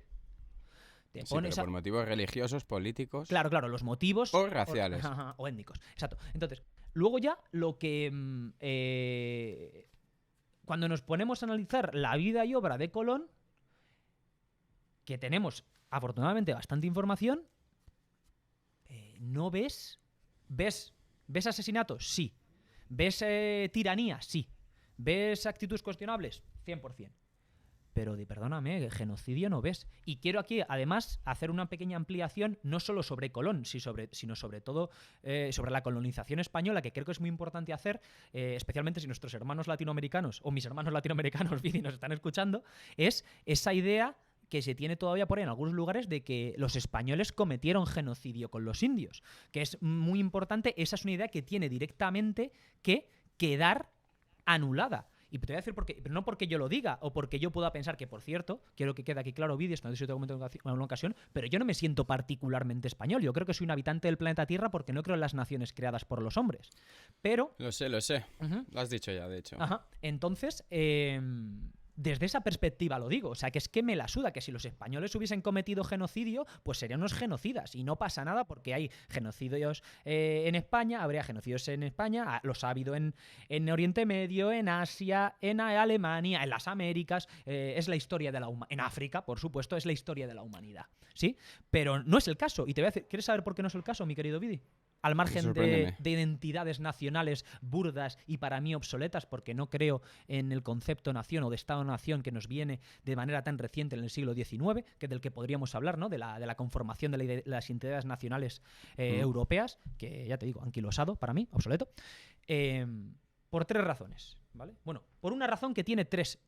Sí, pero por motivos religiosos, políticos. Claro, los motivos. O raciales. O étnicos. Exacto. Entonces, luego ya lo que. Cuando nos ponemos a analizar la vida y obra de Colón, que tenemos afortunadamente bastante información, ¿no ves? ¿Ves asesinatos? Sí. ¿Ves tiranía? Sí. ¿Ves actitudes cuestionables? 100%. Pero perdóname, genocidio no ves. Y quiero aquí, además, hacer una pequeña ampliación, no solo sobre Colón, sino sobre todo sobre la colonización española, que creo que es muy importante hacer, especialmente si nuestros hermanos latinoamericanos, o mis hermanos latinoamericanos, Vidi, nos están escuchando, es esa idea que se tiene todavía por ahí en algunos lugares de que los españoles cometieron genocidio con los indios. Que es muy importante, esa es una idea que tiene directamente que quedar anulada. Y te voy a decir por qué, pero no porque yo lo diga o porque yo pueda pensar que, por cierto, quiero que quede aquí claro, Vidi, esto no sé si te comento en alguna ocasión, pero yo no me siento particularmente español. Yo creo que soy un habitante del planeta Tierra porque no creo en las naciones creadas por los hombres. Pero... Lo sé. Lo has dicho ya, de hecho. Entonces, desde esa perspectiva lo digo. O sea, que es que me la suda, que si los españoles hubiesen cometido genocidio, pues serían unos genocidas. Y no pasa nada porque hay genocidios en España, habría genocidios en España, los ha habido en Oriente Medio, en Asia, en Alemania, en las Américas. Es la historia de la humanidad. En África, por supuesto, es la historia de la humanidad. ¿Sí? Pero no es el caso. Y te voy a decir, ¿quieres saber por qué no es el caso, mi querido Vidi? Al margen de identidades nacionales burdas y para mí obsoletas, porque no creo en el concepto nación o de Estado-nación que nos viene de manera tan reciente en el siglo XIX, que del que podríamos hablar, ¿no? De la conformación de las identidades nacionales europeas, que ya te digo, anquilosado para mí, obsoleto, por 3 razones, ¿vale? Bueno, por una razón que tiene tres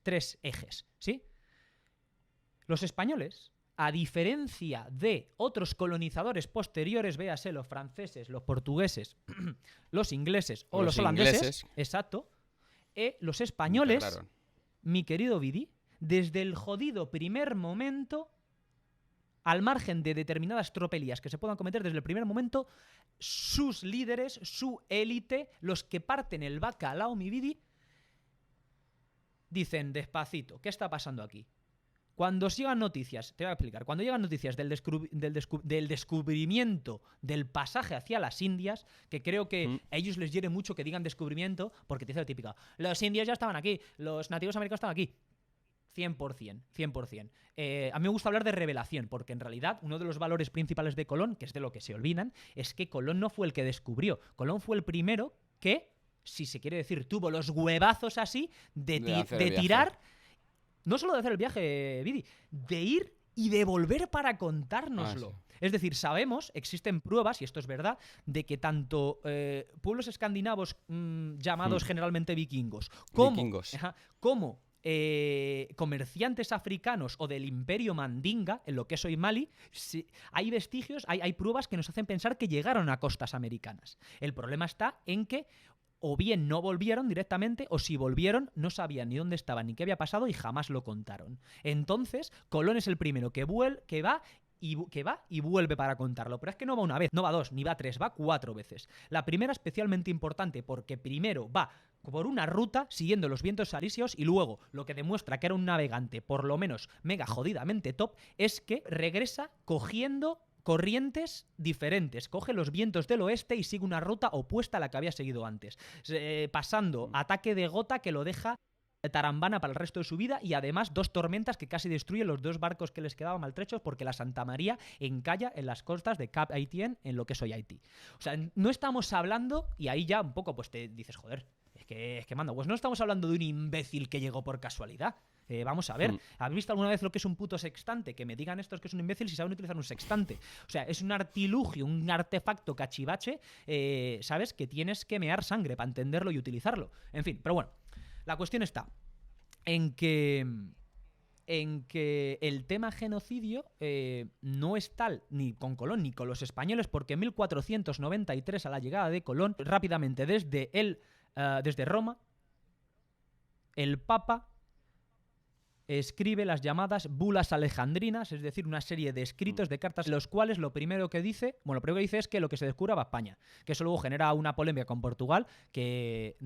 ejes, ¿sí? Los españoles, a diferencia de otros colonizadores posteriores, véase los franceses, los portugueses, los ingleses o los holandeses, exacto, los españoles, mi querido Vidi, desde el jodido primer momento, al margen de determinadas tropelías que se puedan cometer desde el primer momento, sus líderes, su élite, los que parten el bacalao, mi Vidi, dicen despacito, ¿qué está pasando aquí? Cuando llegan noticias, te voy a explicar, cuando llegan noticias del descubrimiento del pasaje hacia las Indias, que creo que a ellos les hiere mucho que digan descubrimiento, porque te dice lo típico, los indios ya estaban aquí, los nativos americanos estaban aquí. 100%, 100%. A mí me gusta hablar de revelación, porque en realidad uno de los valores principales de Colón, que es de lo que se olvidan, es que Colón no fue el que descubrió. Colón fue el primero que, si se quiere decir, tuvo los huevazos así de tirar, no solo de hacer el viaje, Vidi, de ir y de volver para contárnoslo. Sí. Es decir, sabemos, existen pruebas, y esto es verdad, de que tanto pueblos escandinavos llamados generalmente vikingos, como comerciantes africanos o del imperio mandinga, en lo que es hoy Mali, hay vestigios, hay pruebas que nos hacen pensar que llegaron a costas americanas. El problema está en que o bien no volvieron directamente, o si volvieron no sabían ni dónde estaban ni qué había pasado y jamás lo contaron. Entonces, Colón es el primero que va y vuelve para contarlo. Pero es que no va una vez, no va dos, ni va tres, va 4 veces. La primera especialmente importante porque primero va por una ruta siguiendo los vientos alisios y luego lo que demuestra que era un navegante por lo menos mega jodidamente top es que regresa cogiendo corrientes diferentes, coge los vientos del oeste y sigue una ruta opuesta a la que había seguido antes, pasando ataque de gota que lo deja tarambana para el resto de su vida y además 2 tormentas que casi destruyen los 2 barcos que les quedaban maltrechos porque la Santa María encalla en las costas de Cap Haitien en lo que es hoy Haití. O sea, no estamos hablando, y ahí ya un poco pues te dices, joder, es que mando, pues no estamos hablando de un imbécil que llegó por casualidad. Vamos a ver, ¿habéis visto alguna vez lo que es un puto sextante? Que me digan estos que es un imbécil si saben utilizar un sextante. O sea, es un artilugio, un artefacto cachivache, ¿sabes? Que tienes que mear sangre para entenderlo y utilizarlo. En fin, pero bueno, la cuestión está en que el tema genocidio no es tal ni con Colón ni con los españoles, porque en 1493, a la llegada de Colón, rápidamente desde Roma, el Papa escribe las llamadas bulas alejandrinas, es decir, una serie de escritos, de cartas, en los cuales lo primero que dice es que lo que se descubra va a España. Que eso luego genera una polémica con Portugal que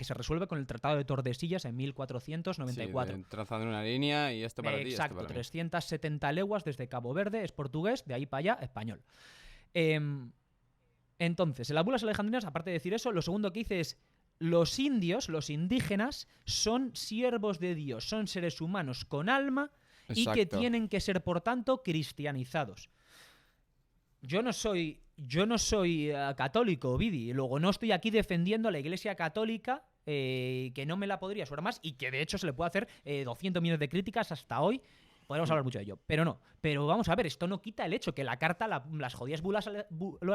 se resuelve con el Tratado de Tordesillas en 1494. Sí, trazando una línea y esto para ti. Exacto, esto para 370 leguas desde Cabo Verde, es portugués, de ahí para allá, español. Entonces, en las bulas alejandrinas, aparte de decir eso, lo segundo que dice es: los indios, los indígenas, son siervos de Dios, son seres humanos con alma y que tienen que ser, por tanto, cristianizados. Yo no soy católico, Vidi, luego no estoy aquí defendiendo a la Iglesia Católica, que no me la podría suar más y que de hecho se le puede hacer 200 millones de críticas hasta hoy. Podemos hablar mucho de ello, pero no. Pero vamos a ver, esto no quita el hecho que la carta, las jodidas bulas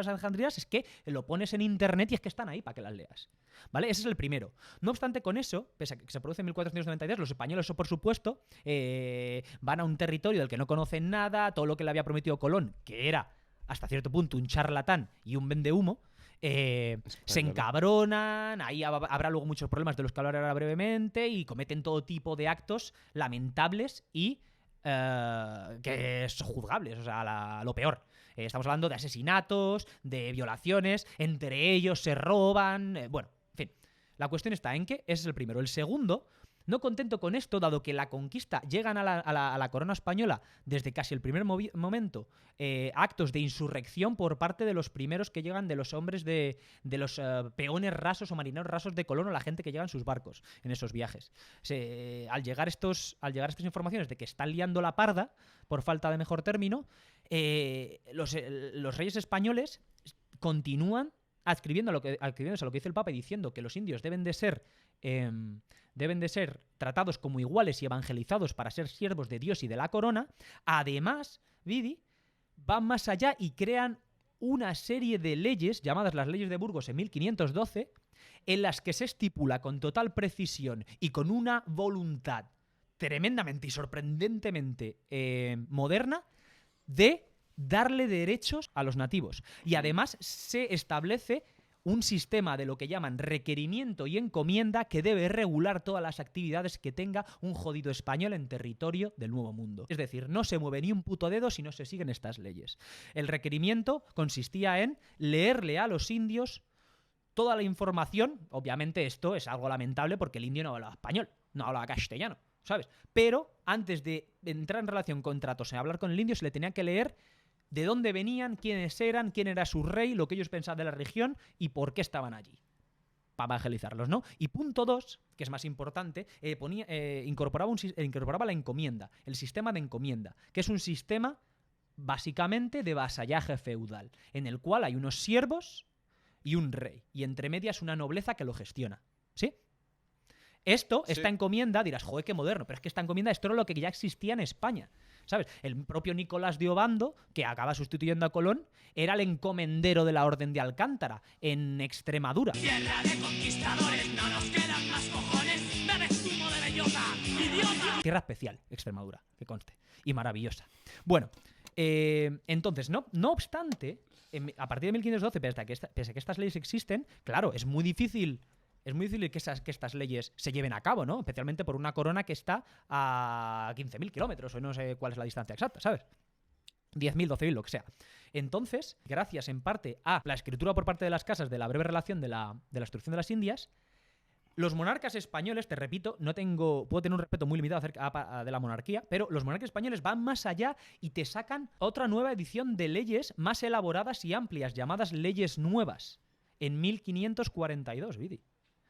alejandrinas, es que lo pones en internet y es que están ahí para que las leas. ¿Vale? Ese es el primero. No obstante, con eso, pese a que se produce en 1492, los españoles, por supuesto, van a un territorio del que no conocen nada, todo lo que le había prometido Colón, que era, hasta cierto punto, un charlatán y un vendehumo, se encabronan, ahí habrá luego muchos problemas de los que hablaré ahora brevemente, y cometen todo tipo de actos lamentables y que son juzgables, o sea, lo peor. Estamos hablando de asesinatos, de violaciones, entre ellos se roban, bueno, en fin. La cuestión está en que ese es el primero. El segundo, no contento con esto, dado que la conquista llegan a la corona española desde casi el primer momento, actos de insurrección por parte de los primeros que llegan, de los hombres de los peones rasos o marineros rasos de Colón, o la gente que llega en sus barcos en esos viajes. Al llegar estas informaciones de que están liando la parda, por falta de mejor término, los reyes españoles continúan adscribiéndose a lo que dice el Papa y diciendo que los indios deben de ser tratados como iguales y evangelizados para ser siervos de Dios y de la corona. Además, Vidi, van más allá y crean una serie de leyes, llamadas las leyes de Burgos en 1512, en las que se estipula con total precisión y con una voluntad tremendamente y sorprendentemente moderna de darle derechos a los nativos. Y además se establece un sistema de lo que llaman requerimiento y encomienda que debe regular todas las actividades que tenga un jodido español en territorio del Nuevo Mundo. Es decir, no se mueve ni un puto dedo si no se siguen estas leyes. El requerimiento consistía en leerle a los indios toda la información. Obviamente esto es algo lamentable porque el indio no hablaba español, no hablaba castellano. O ¿sabes? Pero antes de entrar en relación con tratos, en hablar con el indio, se le tenía que leer de dónde venían, quiénes eran, quién era su rey, lo que ellos pensaban de la región y por qué estaban allí. Para evangelizarlos, ¿no? Y punto 2, que es más importante, incorporaba la encomienda, el sistema de encomienda, que es un sistema básicamente de vasallaje feudal, en el cual hay unos siervos y un rey, y entre medias una nobleza que lo gestiona, ¿sí? Esta encomienda, dirás, joder, qué moderno, pero es que esta encomienda, esto era lo que ya existía en España, ¿sabes? El propio Nicolás de Obando, que acaba sustituyendo a Colón, era el encomendero de la Orden de Alcántara, en Extremadura. Tierra de conquistadores, no nos quedan más cojones, bebes zumo de bellota, idiota. Tierra especial, Extremadura, que conste, y maravillosa. Bueno, entonces, no obstante, a partir de 1512, pese a que estas leyes existen, claro, es muy difícil que estas leyes se lleven a cabo, ¿no? Especialmente por una corona que está a 15.000 kilómetros, o no sé cuál es la distancia exacta, ¿sabes? 10.000, 12.000, lo que sea. Entonces, gracias en parte a la escritura por parte de las casas de la breve relación de la instrucción de las Indias, los monarcas españoles, te repito, puedo tener un respeto muy limitado acerca de la monarquía, pero los monarcas españoles van más allá y te sacan otra nueva edición de leyes más elaboradas y amplias, llamadas leyes nuevas, en 1542, Vidi.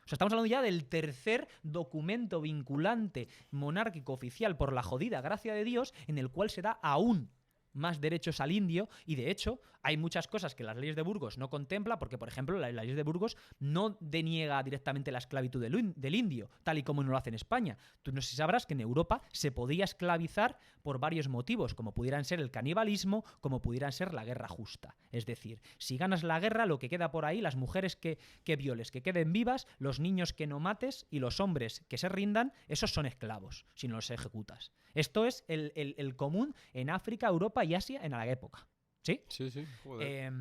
O sea, estamos hablando ya del tercer documento vinculante monárquico oficial por la jodida gracia de Dios, en el cual se da aún más derechos al indio, y de hecho hay muchas cosas que las leyes de Burgos no contempla, porque por ejemplo la ley de Burgos no deniega directamente la esclavitud del indio, tal y como no lo hace en España. Tú no sé si sabrás que en Europa se podía esclavizar por varios motivos, como pudieran ser el canibalismo, como pudieran ser la guerra justa. Es decir, si ganas la guerra, lo que queda por ahí, las mujeres que violes, que queden vivas, los niños que no mates y los hombres que se rindan, esos son esclavos, si no los ejecutas. Esto es el común en África, Europa y Asia en la época. ¿Sí? Sí, joder.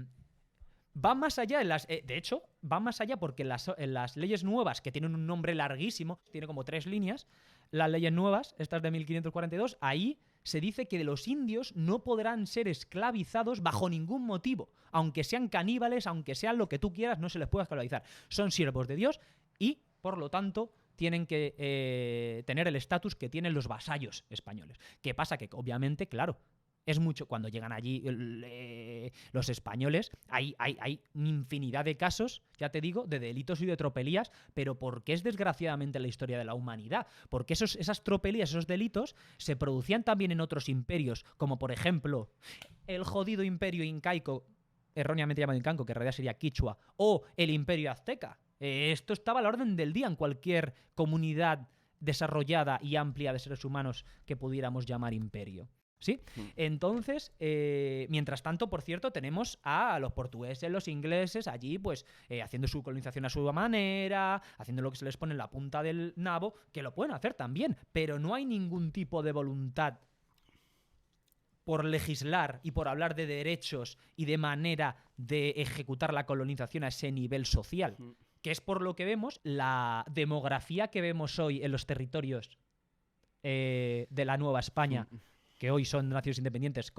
Va más allá, de hecho, va más allá porque en las leyes nuevas, que tienen un nombre larguísimo, tiene como 3 líneas, las leyes nuevas, estas de 1542, ahí se dice que los indios no podrán ser esclavizados bajo ningún motivo. Aunque sean caníbales, aunque sean lo que tú quieras, no se les puede esclavizar. Son siervos de Dios y, por lo tanto, tienen que tener el estatus que tienen los vasallos españoles. ¿Qué pasa? Que obviamente, claro, es mucho. Cuando llegan allí los españoles, hay una infinidad de casos, ya te digo, de delitos y de tropelías, pero porque es desgraciadamente la historia de la humanidad. Porque esas tropelías, esos delitos, se producían también en otros imperios, como por ejemplo el jodido imperio incaico, erróneamente llamado incaico, que en realidad sería quichua, o el imperio azteca. Esto estaba a la orden del día en cualquier comunidad desarrollada y amplia de seres humanos que pudiéramos llamar imperio. ¿Sí? Entonces, mientras tanto, por cierto, tenemos a los portugueses, los ingleses allí, pues, haciendo su colonización a su manera, haciendo lo que se les pone en la punta del nabo, que lo pueden hacer también, pero no hay ningún tipo de voluntad por legislar y por hablar de derechos y de manera de ejecutar la colonización a ese nivel social, que es por lo que vemos la demografía que vemos hoy en los territorios de la Nueva España, que hoy son naciones independientes,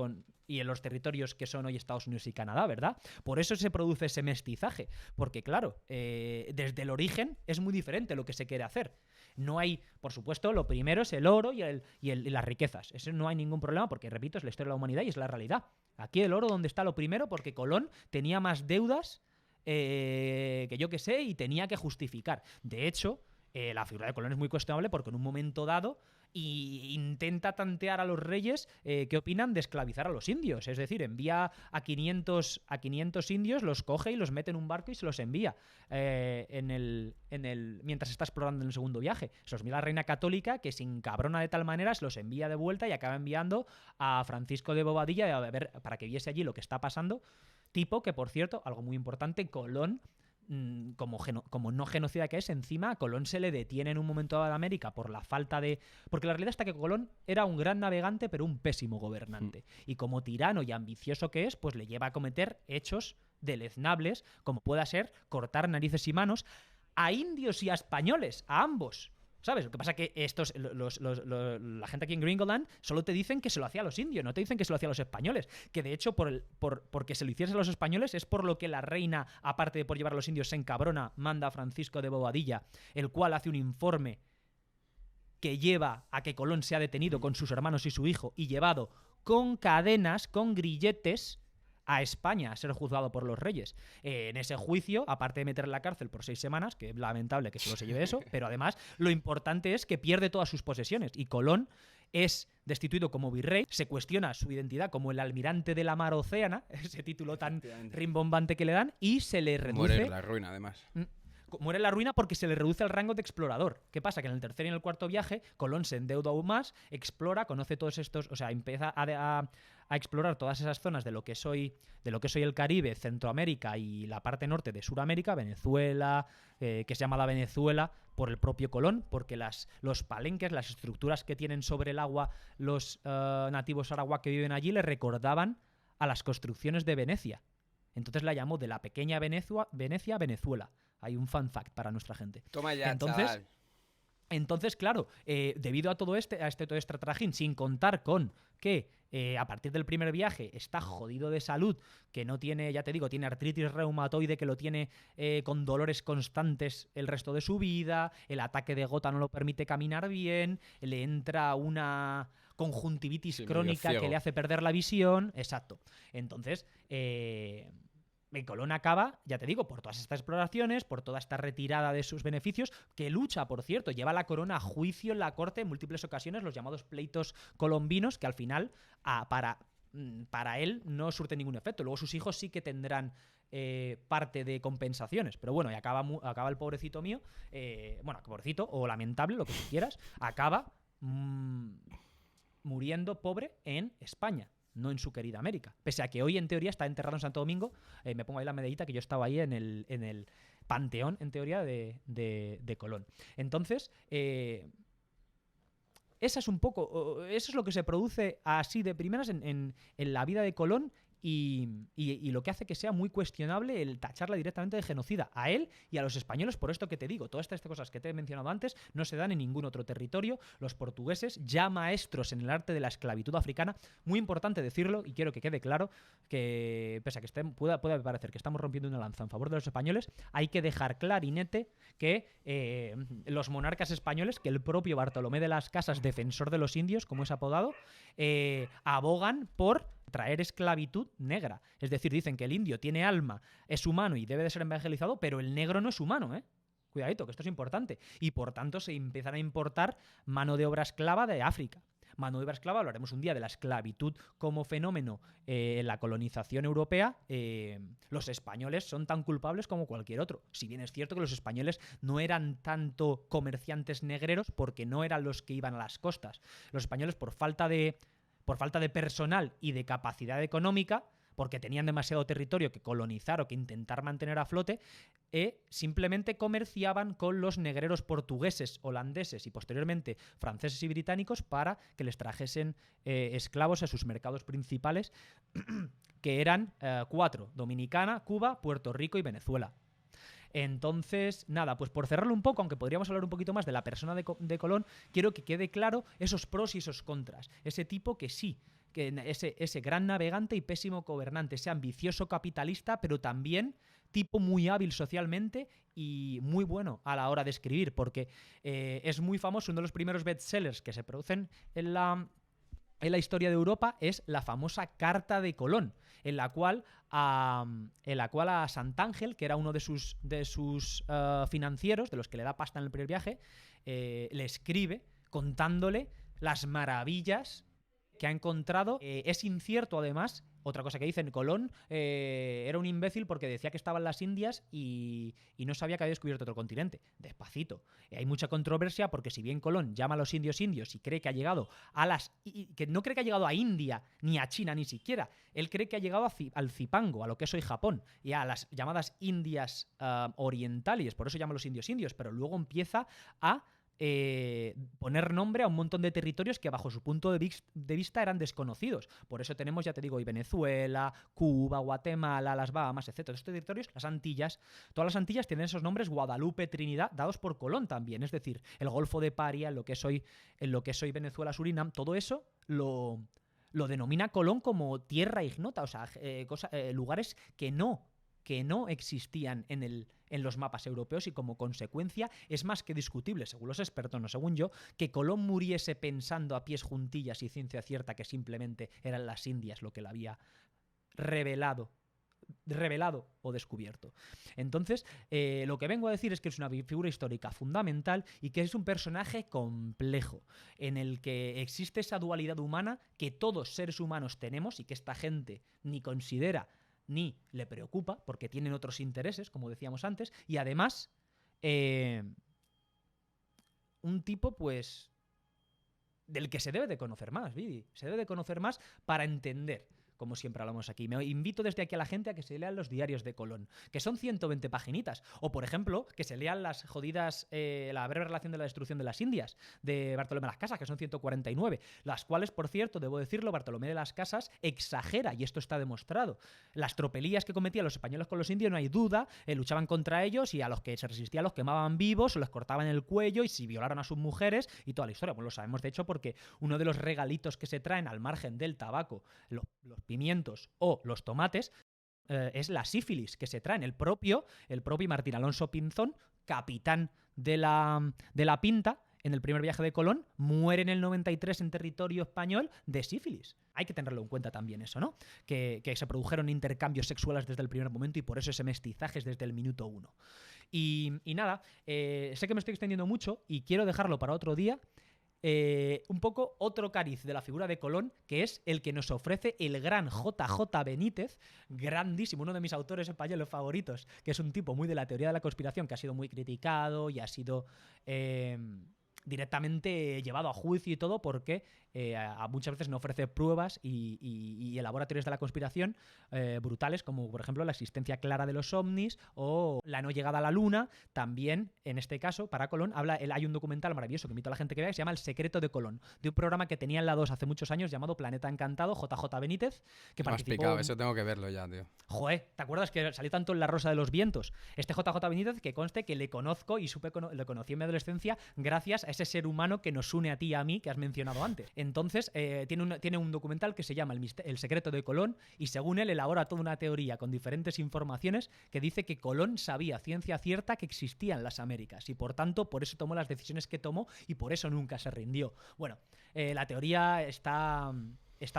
y en los territorios que son hoy Estados Unidos y Canadá, ¿verdad? Por eso se produce ese mestizaje, porque claro, desde el origen es muy diferente lo que se quiere hacer. No hay, por supuesto, lo primero es el oro y las riquezas. Eso no hay ningún problema porque, repito, es la historia de la humanidad y es la realidad. Aquí el oro, ¿dónde está lo primero? Porque Colón tenía más deudas que yo que sé y tenía que justificar. De hecho, la figura de Colón es muy cuestionable porque en un momento dado intenta tantear a los reyes qué opinan de esclavizar a los indios. Es decir, envía a 500 indios, los coge y los mete en un barco y se los envía mientras está explorando en el segundo viaje. Se los envía la reina católica, que se encabrona de tal manera, se los envía de vuelta y acaba enviando a Francisco de Bobadilla para que viese allí lo que está pasando. Tipo que, por cierto, algo muy importante, Colón, como no genocida que es, encima a Colón se le detiene en un momento dado de América por la falta de... Porque la realidad está que Colón era un gran navegante pero un pésimo gobernante. Y como tirano y ambicioso que es, pues le lleva a cometer hechos deleznables, como pueda ser cortar narices y manos a indios y a españoles, a ambos. ¿Sabes? Lo que pasa es que la gente aquí en Gringoland solo te dicen que se lo hacía a los indios, no te dicen que se lo hacía a los españoles. Que de hecho, porque se lo hiciese a los españoles, es por lo que la reina, aparte de por llevar a los indios, se encabrona, manda a Francisco de Bobadilla, el cual hace un informe que lleva a que Colón sea detenido con sus hermanos y su hijo y llevado con cadenas, con grilletes, a España a ser juzgado por los reyes. En ese juicio, aparte de meter en la cárcel por 6 semanas, que es lamentable que solo se lleve eso, pero además lo importante es que pierde todas sus posesiones y Colón es destituido como virrey, se cuestiona su identidad como el almirante de la mar océana, ese título tan rimbombante que le dan, y se le reduce... Muere en la ruina, además. Muere en la ruina porque se le reduce el rango de explorador. ¿Qué pasa? Que en el tercer y en el cuarto viaje, Colón se endeuda aún más, explora, conoce todos estos, o sea, empieza a explorar todas esas zonas de lo que soy el Caribe, Centroamérica y la parte norte de Sudamérica, Venezuela, que es llamada Venezuela por el propio Colón, porque los palenques, las estructuras que tienen sobre el agua los nativos arawak que viven allí, le recordaban a las construcciones de Venecia. Entonces la llamó de la pequeña Venecia, Venezuela. Hay un fun fact para nuestra gente. Toma ya, Entonces, chaval. Entonces, claro, debido a todo este trajín, sin contar con que a partir del primer viaje está jodido de salud, que no tiene, ya te digo, tiene artritis reumatoide, que lo tiene con dolores constantes el resto de su vida, el ataque de gota no lo permite caminar bien, le entra una conjuntivitis crónica que le hace perder la visión. Exacto. Entonces, Colón acaba, ya te digo, por todas estas exploraciones, por toda esta retirada de sus beneficios, que lucha, por cierto, lleva la corona a juicio en la corte en múltiples ocasiones, los llamados pleitos colombinos, que al final, para él, no surten ningún efecto. Luego sus hijos sí que tendrán parte de compensaciones. Pero bueno, y acaba el pobrecito mío, pobrecito o lamentable, lo que tú quieras, acaba muriendo pobre en España, no en su querida América. Pese a que hoy, en teoría, está enterrado en Santo Domingo. Me pongo ahí la medallita que yo estaba ahí en el panteón, en teoría, de Colón. Entonces, eso es lo que se produce así de primeras en la vida de Colón. Y lo que hace que sea muy cuestionable el tacharla directamente de genocida a él y a los españoles, por esto que te digo, todas estas cosas que te he mencionado antes no se dan en ningún otro territorio. Los portugueses, ya maestros en el arte de la esclavitud africana, muy importante decirlo, y quiero que quede claro que, pese a que pueda parecer que estamos rompiendo una lanza en favor de los españoles, hay que dejar clarinete que los monarcas españoles, que el propio Bartolomé de las Casas, defensor de los indios, como es apodado, abogan por traer esclavitud negra. Es decir, dicen que el indio tiene alma, es humano y debe de ser evangelizado, pero el negro no es humano, ¿eh? Cuidadito, que esto es importante. Y por tanto se empiezan a importar mano de obra esclava de África. Mano de obra esclava, hablaremos un día de la esclavitud como fenómeno en la colonización europea. Los españoles son tan culpables como cualquier otro. Si bien es cierto que los españoles no eran tanto comerciantes negreros porque no eran los que iban a las costas. Los españoles, por falta de personal y de capacidad económica, porque tenían demasiado territorio que colonizar o que intentar mantener a flote, simplemente comerciaban con los negreros portugueses, holandeses y posteriormente franceses y británicos para que les trajesen esclavos a sus mercados principales, que eran 4: Dominicana, Cuba, Puerto Rico y Venezuela. Entonces, nada, pues por cerrarlo un poco, aunque podríamos hablar un poquito más de la persona de Colón, quiero que quede claro esos pros y esos contras. Ese tipo que sí, que ese gran navegante y pésimo gobernante, ese ambicioso capitalista, pero también tipo muy hábil socialmente y muy bueno a la hora de escribir, porque es muy famoso, uno de los primeros bestsellers que se producen en la historia de Europa es la famosa Carta de Colón, en la cual a Santángel, que era uno de sus financieros, de los que le da pasta en el primer viaje, le escribe contándole las maravillas que ha encontrado. Es incierto, además. Otra cosa que dicen, Colón era un imbécil porque decía que estaba en las Indias y no sabía que había descubierto otro continente. Despacito. Hay mucha controversia porque si bien Colón llama a los indios y cree que ha llegado que no cree que ha llegado a India, ni a China, ni siquiera. Él cree que ha llegado al Zipango, a lo que es hoy Japón, y a las llamadas Indias orientales. Por eso llama a los indios, pero luego empieza a poner nombre a un montón de territorios que bajo su punto de vista eran desconocidos. Por eso tenemos, ya te digo, Venezuela, Cuba, Guatemala, las Bahamas, etc. Estos territorios, las Antillas, todas las Antillas tienen esos nombres, Guadalupe, Trinidad, dados por Colón también. Es decir, el Golfo de Paria, en lo que es hoy Venezuela, Surinam, todo eso lo denomina Colón como tierra ignota, o sea, lugares que no existían en en los mapas europeos y como consecuencia es más que discutible, según los expertos, no según yo, que Colón muriese pensando a pies juntillas y ciencia cierta que simplemente eran las Indias lo que la había revelado o descubierto. Entonces, lo que vengo a decir es que es una figura histórica fundamental y que es un personaje complejo, en el que existe esa dualidad humana que todos seres humanos tenemos y que esta gente ni considera ni le preocupa porque tienen otros intereses, como decíamos antes, y además un tipo, pues, del que se debe de conocer más, Vidi. Se debe de conocer más para entender, como siempre hablamos aquí. Me invito desde aquí a la gente a que se lean los diarios de Colón, que son 120 paginitas. O, por ejemplo, que se lean las jodidas, la breve relación de la destrucción de las Indias, de Bartolomé de las Casas, que son 149. Las cuales, por cierto, debo decirlo, Bartolomé de las Casas exagera, y esto está demostrado. Las tropelías que cometían los españoles con los indios, no hay duda, luchaban contra ellos y a los que se resistían los quemaban vivos o les cortaban el cuello y si violaron a sus mujeres y toda la historia. Pues lo sabemos, de hecho, porque uno de los regalitos que se traen al margen del tabaco, los pimientos o los tomates, es la sífilis que se traen. El propio Martín Alonso Pinzón, capitán de la Pinta, en el primer viaje de Colón, muere en el 93 en territorio español de sífilis. Hay que tenerlo en cuenta también eso, ¿no? Que se produjeron intercambios sexuales desde el primer momento y por eso ese mestizaje es desde el minuto 1. Y nada, sé que me estoy extendiendo mucho y quiero dejarlo para otro día. Un poco otro cariz de la figura de Colón, que es el que nos ofrece el gran JJ Benítez, grandísimo, uno de mis autores españoles favoritos, que es un tipo muy de la teoría de la conspiración, que ha sido muy criticado y ha sido directamente llevado a juicio y todo porque muchas veces no ofrece pruebas y elabora teorías de la conspiración brutales, como por ejemplo la existencia clara de los ovnis o la no llegada a la luna. También, en este caso, para Colón, hay un documental maravilloso que invito a la gente que vea, que se llama El secreto de Colón, de un programa que tenía en la 2 hace muchos años llamado Planeta Encantado, JJ Benítez, que me has participó... explicado, eso tengo que verlo ya, tío. Joder, ¿te acuerdas que salió tanto en La Rosa de los Vientos? Este JJ Benítez, que conste que le conozco y lo conocí en mi adolescencia gracias a ese ser humano que nos une a ti y a mí, que has mencionado antes. Entonces, tiene un documental que se llama El secreto de Colón y según él elabora toda una teoría con diferentes informaciones que dice que Colón sabía ciencia cierta que existían las Américas y por tanto por eso tomó las decisiones que tomó y por eso nunca se rindió. Bueno, la teoría está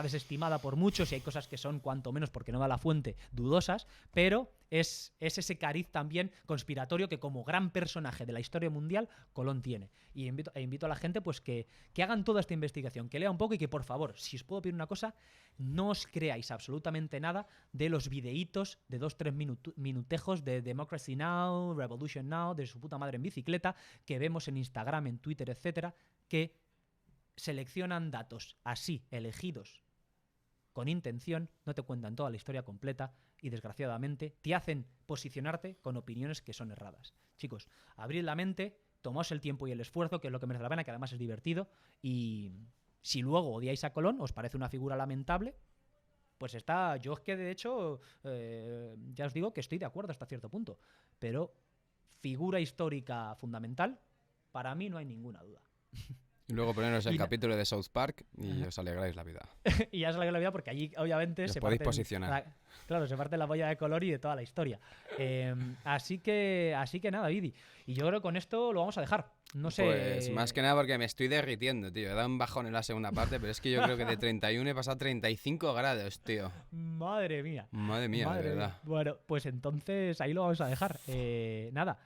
desestimada por muchos y hay cosas que son, cuanto menos porque no da la fuente, dudosas, pero es ese cariz también conspiratorio que como gran personaje de la historia mundial Colón tiene. Y invito a la gente pues que hagan toda esta investigación, que lea un poco y que por favor, si os puedo pedir una cosa, no os creáis absolutamente nada de los videitos de 2-3 minutejos de Democracy Now!, Revolution Now!, de su puta madre en bicicleta, que vemos en Instagram, en Twitter, etcétera, que seleccionan datos así, elegidos con intención, no te cuentan toda la historia completa y desgraciadamente te hacen posicionarte con opiniones que son erradas. Chicos, abrid la mente, tomaos el tiempo y el esfuerzo, que es lo que merece la pena, que además es divertido, y si luego odiáis a Colón, os parece una figura lamentable, pues está... Yo es que de hecho, ya os digo que estoy de acuerdo hasta cierto punto, pero figura histórica fundamental, para mí no hay ninguna duda. Y luego poneros el capítulo de South Park y os alegráis la vida. Y ya os alegráis la vida porque allí obviamente os podéis posicionar. Claro, se parte la boya de color y de toda la historia. Así que nada, Vidi. Y yo creo que con esto lo vamos a dejar. No sé. Pues más que nada porque me estoy derritiendo, tío. He dado un bajón en la segunda parte, pero es que yo creo que de 31 he pasado a 35 grados, tío. Madre mía. Madre mía, de verdad. Bueno, pues entonces ahí lo vamos a dejar. Nada.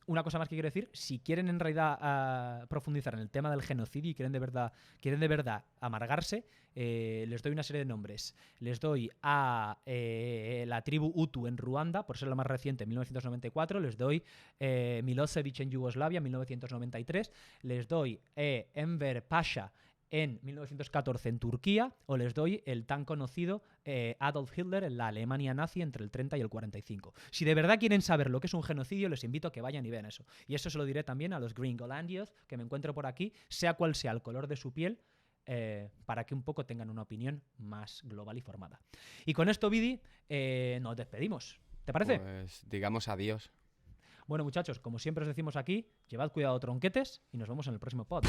Una cosa más que quiero decir, si quieren en realidad profundizar en el tema del genocidio y quieren de verdad amargarse, les doy una serie de nombres. Les doy a la tribu Hutu en Ruanda, por ser la más reciente, en 1994. Les doy Milosevic en Yugoslavia, en 1993. Les doy Enver Pasha en 1914 en Turquía, o les doy el tan conocido Adolf Hitler en la Alemania nazi entre el 30 y el 45. Si de verdad quieren saber lo que es un genocidio, les invito a que vayan y vean eso. Y eso se lo diré también a los Gringolandios que me encuentro por aquí, sea cual sea el color de su piel, para que un poco tengan una opinión más global y formada. Y con esto, Vidi, nos despedimos. ¿Te parece? Pues digamos adiós. Bueno, muchachos, como siempre os decimos aquí, llevad cuidado, tronquetes, y nos vemos en el próximo pod.